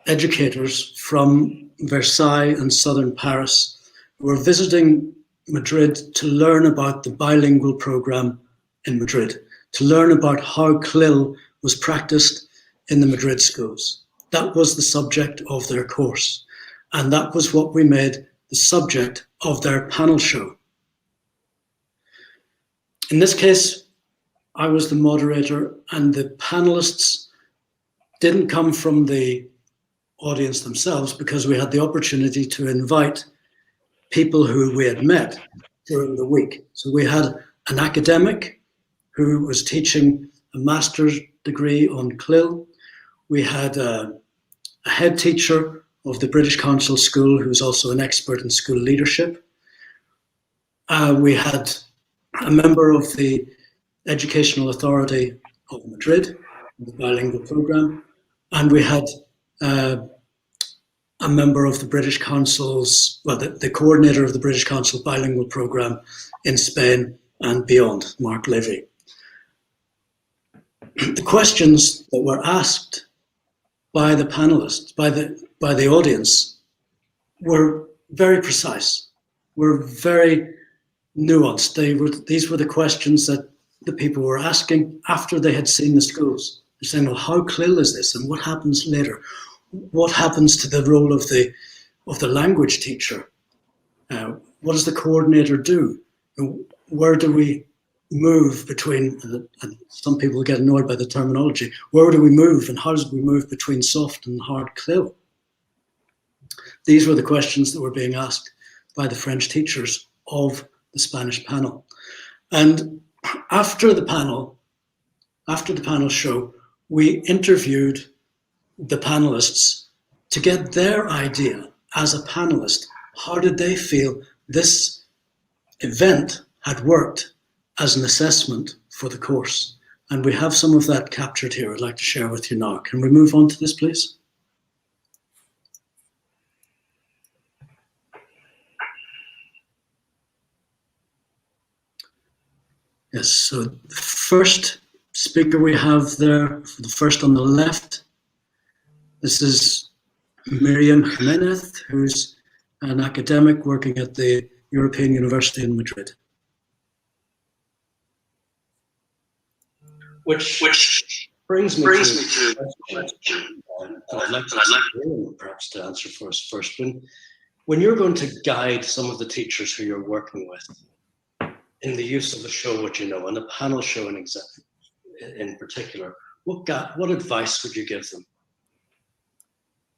educators from Versailles and southern Paris who were visiting Madrid to learn about the bilingual program in Madrid, to learn about how CLIL was practiced in the Madrid schools. That was the subject of their course, and that was what we made the subject of their panel show. In this case, I was the moderator, and the panelists didn't come from the audience themselves because we had the opportunity to invite people who we had met during the week. So we had an academic who was teaching a master's degree on CLIL. We had a head teacher of the British Council School who's also an expert in school leadership. We had a member of the Educational Authority of Madrid, the bilingual program, and we had a member of the British Council's, well, the coordinator of the British Council bilingual program in Spain and beyond, Mark Levy. The questions that were asked by the panelists, by the audience, were very precise, were very nuanced. These were the questions that the people were asking after they had seen the schools. They're saying, well, how CLIL is this, and what happens later? What happens to the role of the language teacher? What does the coordinator do? Where do we move between, and some people get annoyed by the terminology, where do we move and how do we move between soft and hard CLIL? These were the questions that were being asked by the French teachers of the Spanish panel. And after the panel show, we interviewed the panelists to get their idea as a panelist. How did they feel this event had worked as an assessment for the course? And we have some of that captured here I'd like to share with you now. Can we move on to this, please? Yes, so the first speaker we have there, the first on the left, this is Miriam Jimenez, who's an academic working at the European University in Madrid. Which brings me to a question I'd like to perhaps to answer for us first. When you're going to guide some of the teachers who you're working with in the use of a show, what you know, and a panel show in particular, what advice would you give them?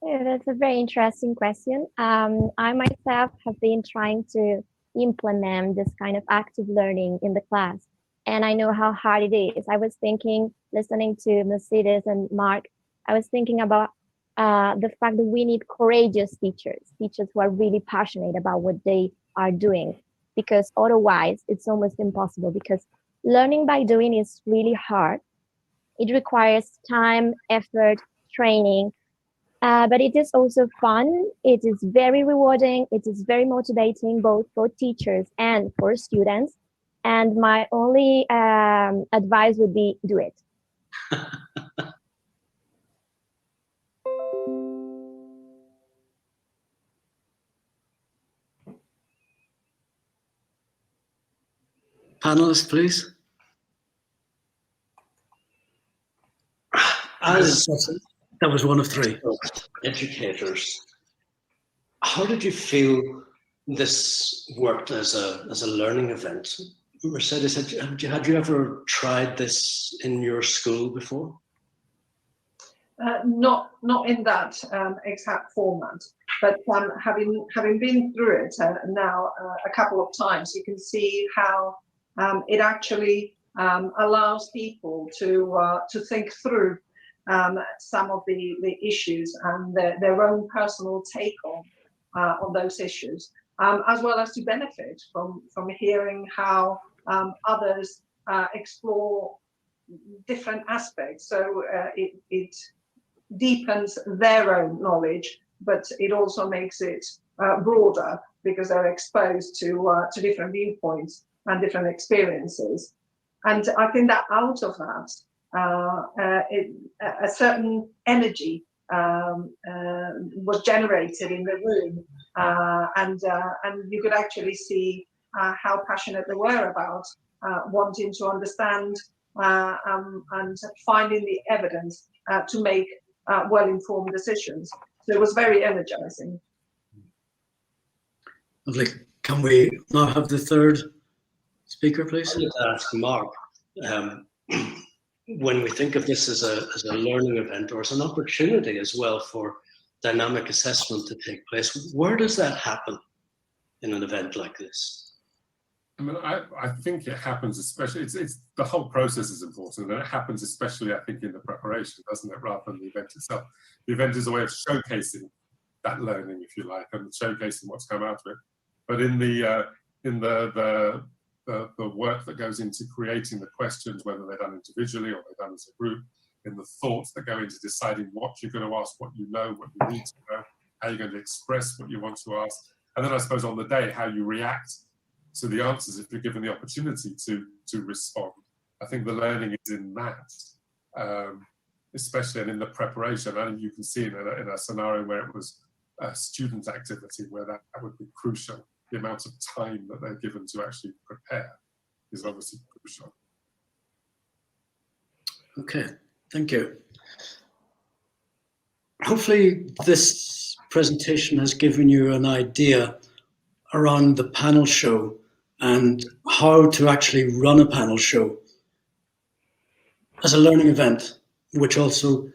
Yeah, that's a very interesting question. I myself have been trying to implement this kind of active learning in the class, and I know how hard it is. I was thinking, listening to Mercedes and Mark, I was thinking about the fact that we need courageous teachers who are really passionate about what they are doing, because otherwise it's almost impossible, because learning by doing is really hard. It requires time, effort, training, but it is also fun. It is very rewarding. It is very motivating, both for teachers and for students. And my only advice would be do it. panelists, please. As that was one of three. Educators, how did you feel this worked as a learning event? Mercedes, had you ever tried this in your school before? Not in that exact format, but having been through it now a couple of times, you can see how it actually allows people to think through some of the issues and their own personal take on those issues, as well as to benefit from hearing how others explore different aspects. So it deepens their own knowledge, but it also makes it broader because they're exposed to different viewpoints and different experiences. And I think that out of that, a certain energy was generated in the room, and you could actually see how passionate they were about wanting to understand and finding the evidence to make well-informed decisions. So it was very energizing. Lovely. Can we now have the third speaker, please? I'd like to ask Mark, when we think of this as a learning event or as an opportunity as well for dynamic assessment to take place, where does that happen in an event like this? I mean, I think it happens especially, it's the whole process is important, and it happens especially, I think, in the preparation, doesn't it, rather than the event itself. The event is a way of showcasing that learning, if you like, and showcasing what's come out of it. But in the work that goes into creating the questions, whether they're done individually or they're done as a group, in the thoughts that go into deciding what you're going to ask, what you know, what you need to know, how you're going to express what you want to ask, and then I suppose on the day, how you react to the answers if you're given the opportunity to respond. I think the learning is in that, especially in the preparation. And you can see in a scenario where it was a student activity, where that would be crucial. The amount of time that they're given to actually prepare is obviously crucial. Okay, thank you. Hopefully this presentation has given you an idea around the panel show and how to actually run a panel show as a learning event, which also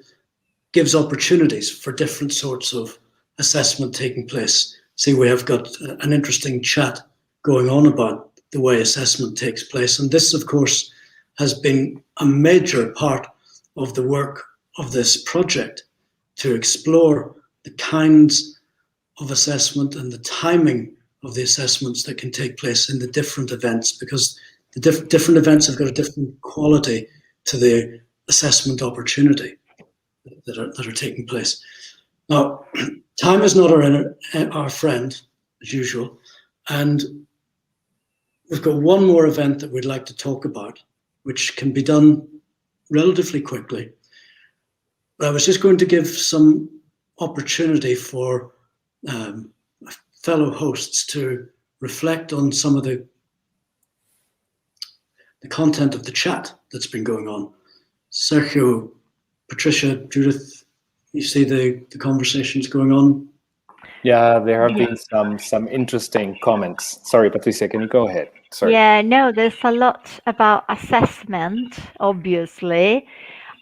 gives opportunities for different sorts of assessment taking place. See, we have got an interesting chat going on about the way assessment takes place. And this, of course, has been a major part of the work of this project, to explore the kinds of assessment and the timing of the assessments that can take place in the different events, because the different events have got a different quality to the assessment opportunity that are taking place. Now, time is not our friend, as usual, and we've got one more event that we'd like to talk about, which can be done relatively quickly. But I was just going to give some opportunity for fellow hosts to reflect on some of the content of the chat that's been going on. Sergio, Patricia, Judith, you see the conversations going on? Yeah, there have been some interesting comments. Sorry, Patricia, can you go ahead? Sorry. Yeah, no, there's a lot about assessment, obviously.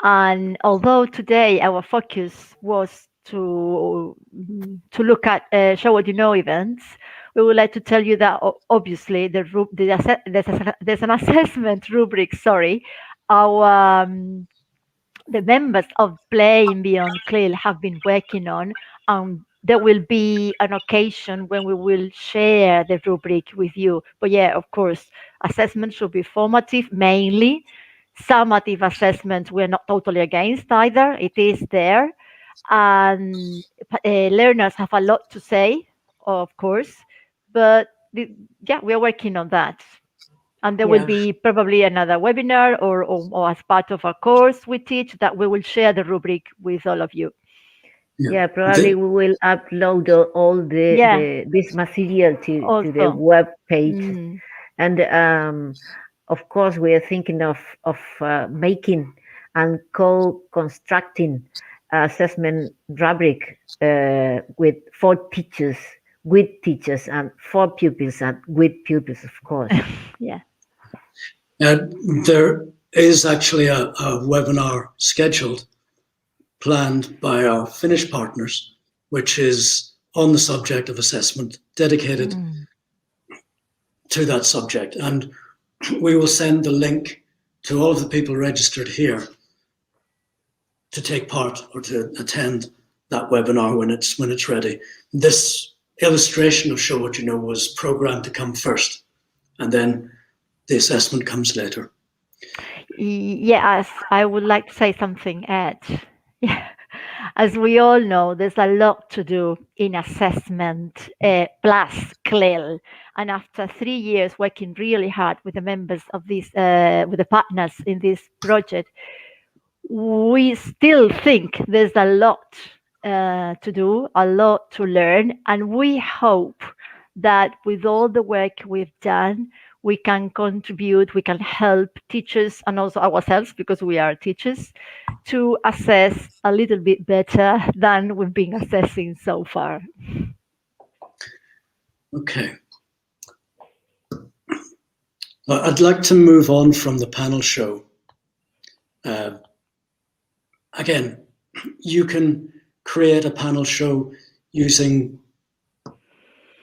And although today our focus was to look at show what you know events, we would like to tell you that obviously there's an assessment rubric. Sorry, our the members of Playing Beyond CLIL have been working on, and there will be an occasion when we will share the rubric with you. But yeah, of course, assessment should be formative mainly. Summative assessment, we're not totally against either. It is there. And learners have a lot to say, of course. But yeah, we're working on that. And there will be probably another webinar or as part of our course we teach that we will share the rubric with all of you. Yeah, probably we will upload all this material to the web page. And of course, we are thinking of making and co-constructing assessment rubric with 4 teachers, with teachers, and 4 pupils, and with pupils, of course. Yeah. There is actually a webinar scheduled, planned by our Finnish partners, which is on the subject of assessment, dedicated to that subject. And we will send the link to all of the people registered here to take part or to attend that webinar when it's ready. This illustration of Show What You Know was programmed to come first, and then the assessment comes later. Yes, I would like to say something, Ed. Yeah. As we all know, there's a lot to do in assessment plus CLIL. And after 3 years working really hard with the members of this, with the partners in this project, we still think there's a lot to do, a lot to learn. And we hope that with all the work we've done, we can contribute, we can help teachers and also ourselves, because we are teachers, to assess a little bit better than we've been assessing so far. Okay. I'd like to move on from the panel show. Again, you can create a panel show using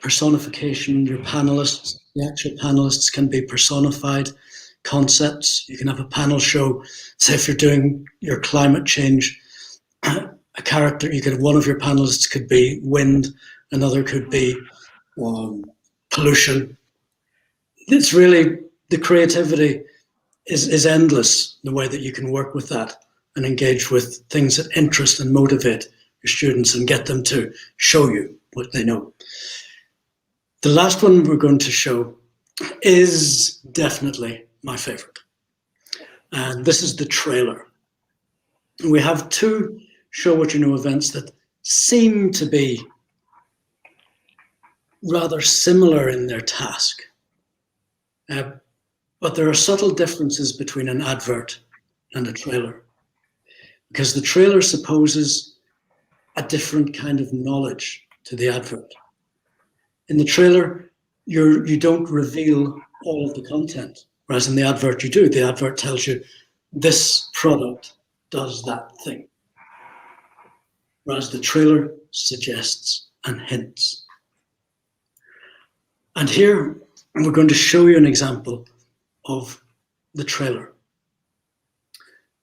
personification. Your panelists, the actual panelists, can be personified concepts. You can have a panel show, say if you're doing your climate change, a character, you could have one of your panelists could be wind, another could be pollution. It's really, the creativity is endless, the way that you can work with that and engage with things that interest and motivate your students and get them to show you what they know. The last one we're going to show is definitely my favorite. And this is the trailer. We have 2 Show What You Know events that seem to be rather similar in their task. But there are subtle differences between an advert and a trailer, because the trailer supposes a different kind of knowledge to the advert. In the trailer, you don't reveal all of the content, whereas in the advert you do. The advert tells you this product does that thing, whereas the trailer suggests and hints. And here we're going to show you an example of the trailer.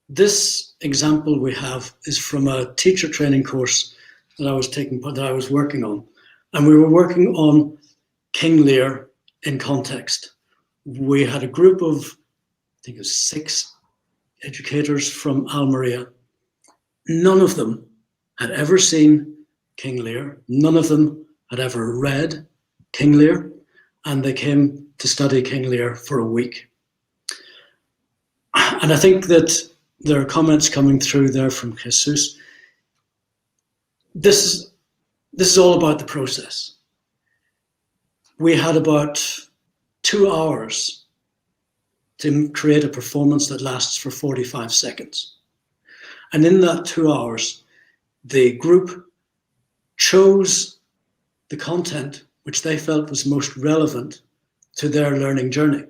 This example we have is from a teacher training course that I was working on, and we were working on King Lear in context. We had a group of, I think it was 6 educators from Almeria. None of them had ever seen King Lear. None of them had ever read King Lear, and they came to study King Lear for a week. And I think that there are comments coming through there from Jesus. This is all about the process. We had about 2 hours to create a performance that lasts for 45 seconds. And in that 2 hours, the group chose the content which they felt was most relevant to their learning journey.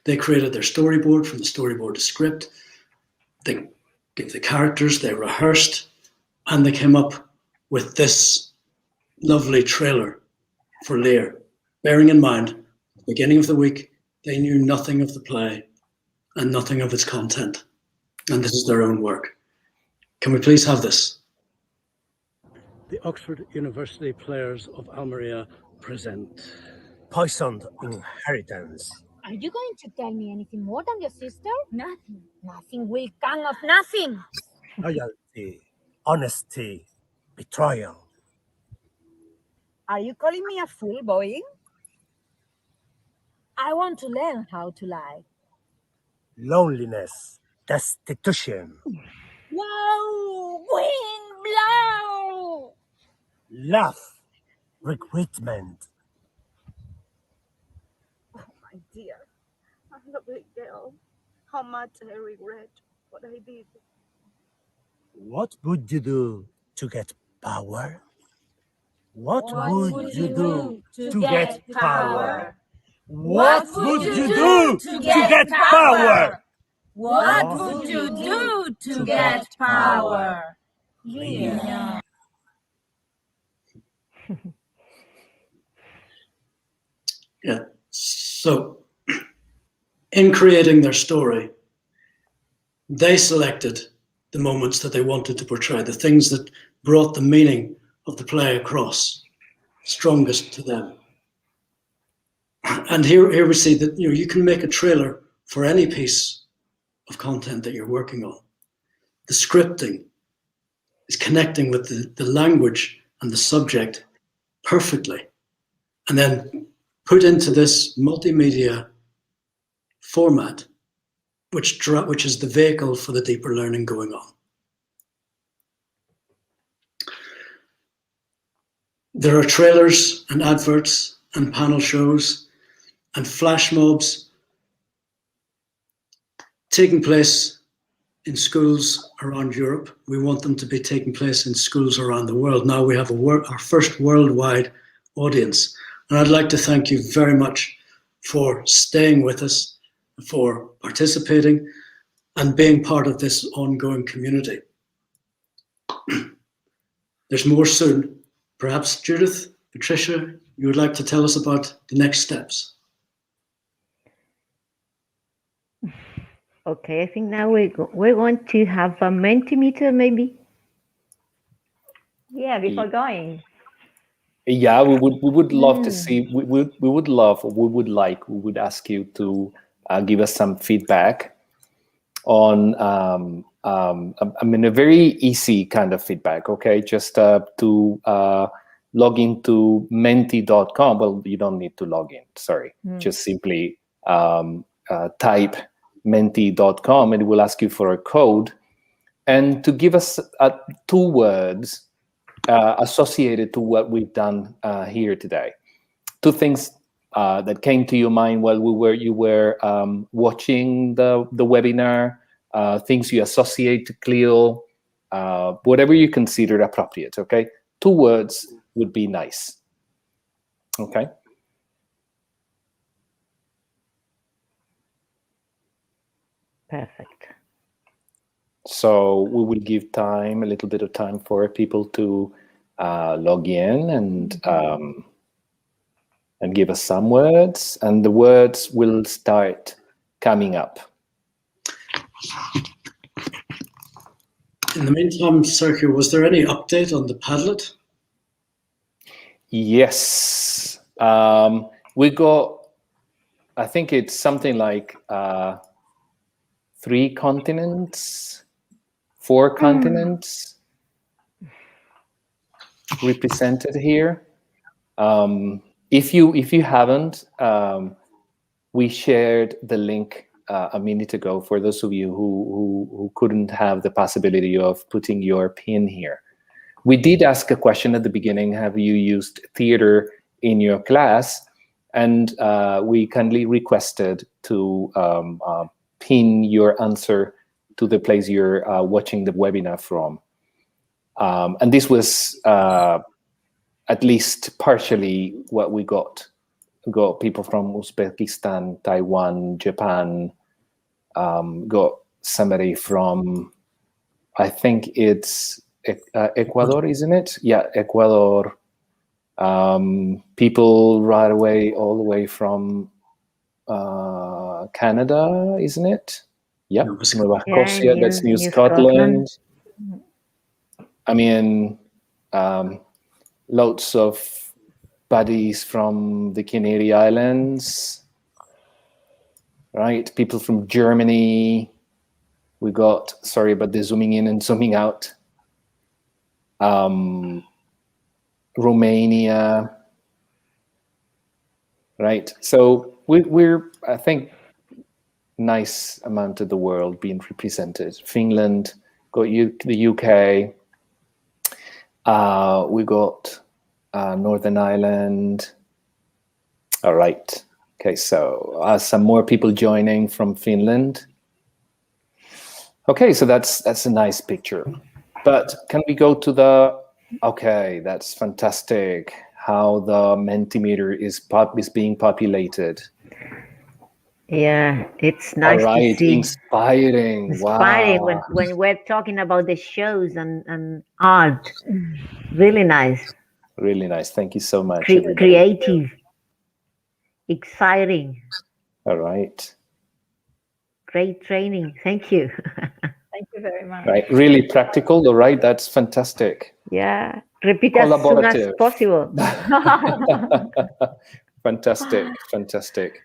They created their storyboard, from the storyboard to script. They gave the characters, they rehearsed, and they came up with this lovely trailer for Lear. Bearing in mind, at the beginning of the week, they knew nothing of the play and nothing of its content. And this is their own work. Can we please have this? The Oxford University Players of Almeria present Poisoned Inheritance. Are you going to tell me anything more than your sister? Nothing. Nothing will come of nothing. Loyalty, honesty, betrayal. Are you calling me a fool, boy? I want to learn how to lie. Loneliness, destitution. Wow! Wind blow! Love, regretment. Oh, my dear. I'm a big girl. How much I regret what I did. What would you do to get power? What What would you do to get get power? power? What would you do to get power? What would you do to get power? Yeah. Yeah. So, in creating their story, they selected the moments that they wanted to portray, the things that brought the meaning of the play across strongest to them. And here we see that you can make a trailer for any piece of content that you're working on. The scripting is connecting with the language and the subject perfectly, and then put into this multimedia format, which is the vehicle for the deeper learning going on. There are trailers and adverts and panel shows and flash mobs taking place in schools around Europe. We want them to be taking place in schools around the world. Now we have our first worldwide audience. And I'd like to thank you very much for staying with us, for participating, and being part of this ongoing community. There's more soon. Perhaps Judith, Patricia, you would like to tell us about the next steps. Okay, I think now we're going to have a Mentimeter maybe. Yeah, before going. Yeah, we would love to see. We would ask you to give us some feedback on. I mean, a very easy kind of feedback. Okay, just to log into menti.com. Well, you don't need to log in. Sorry, just simply type menti.com, and it will ask you for a code, and to give us 2 words associated to what we've done here today. 2 things that came to your mind while you were watching the webinar, things you associate to CLIL, whatever you consider appropriate, okay? 2 words would be nice, okay? Perfect. So we will give time, a little bit of time for people to log in and give us some words, and the words will start coming up. In the meantime, Sergio, was there any update on the Padlet? Yes. We got, I think it's something like 3 continents, 4 continents represented here. If you haven't, we shared the link a minute ago for those of you who couldn't have the possibility of putting your pin here. We did ask a question at the beginning: have you used theater in your class? And we kindly requested to pin your answer to the place you're watching the webinar from. And this was at least partially what we got. We got people from Uzbekistan, Taiwan, Japan, got somebody from, I think it's Ecuador, isn't it? Yeah, Ecuador. People right away, all the way from Canada, isn't it? Yep, Nova Scotia, that's New Scotland. I mean, lots of buddies from the Canary Islands, right? People from Germany. We got, sorry about the zooming in and zooming out. Romania, right? So we're, I think, nice amount of the world being represented. Finland, got the UK. We got Northern Ireland. All right. Okay, so some more people joining from Finland. Okay, so that's a nice picture. But can we go to the, okay, that's fantastic, how the Mentimeter is being populated. Yeah, it's nice to see. Inspiring. Inspiring Wow. when we're talking about the shows and art. Really nice. Really nice. Thank you so much. Creative. Exciting. All right. Great training. Thank you. Thank you very much. Right. Really practical. All right. That's fantastic. Yeah. Repeat as soon as possible. Fantastic. Fantastic.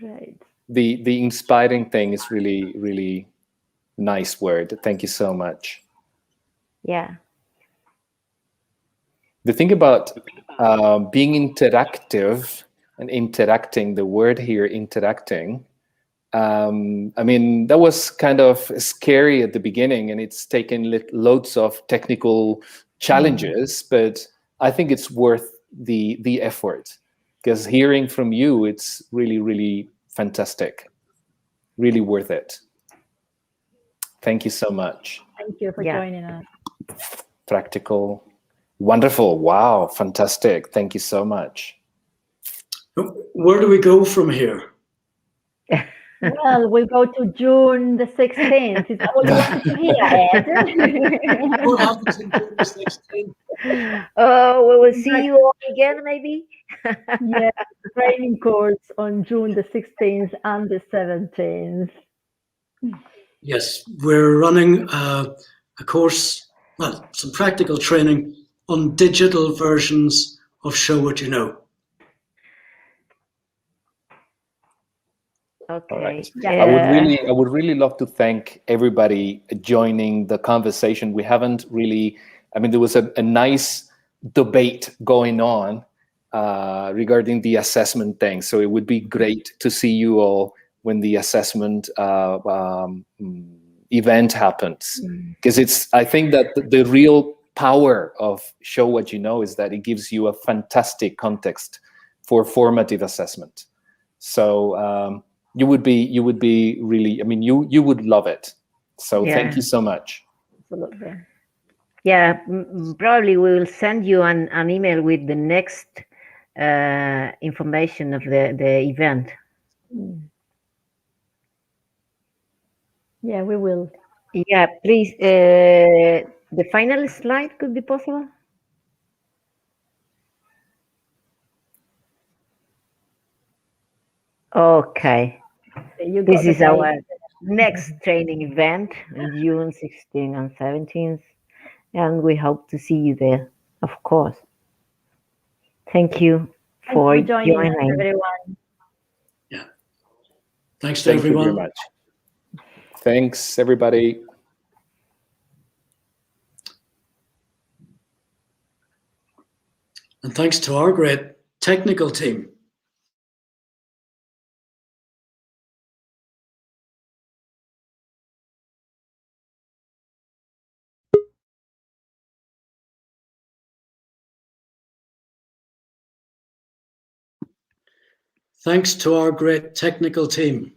Right. The inspiring thing is really, really nice word. Thank you so much. Yeah. The thing about being interactive and interacting, the word here, interacting, I mean, that was kind of scary at the beginning, and it's taken loads of technical challenges, but I think it's worth the effort, because hearing from you, it's really, really fantastic. Really worth it. Thank you so much. Thank you for joining us. Practical. Wonderful. Wow. Fantastic. Thank you so much. Where do we go from here? Well, we go to June the 16th. Is that what you wanted to hear, Ed? What happens in June the 16th? Oh, we will see you all again, maybe? Yeah, training course on June the 16th and the 17th. Yes, we're running a course, well, some practical training on digital versions of Show What You Know. Okay. All right. Yeah. I would really love to thank everybody joining the conversation. We haven't really, I mean, there was a nice debate going on regarding the assessment thing. So it would be great to see you all when the assessment event happens. Because I think that the real power of Show What You Know is that it gives you a fantastic context for formative assessment. So you would be really, I mean, you would love it. So thank you so much. Absolutely. Yeah, probably we will send you an email with the next information of the event. Yeah, we will. Yeah, please, the final slide could be possible. Okay. This is our next training event on June 16th and 17th, and we hope to see you there, of course. Thank you for joining us, everyone. Yeah. Thanks to Thank everyone. you very much. Thanks, everybody. And thanks to our great technical team. Thanks to our great technical team.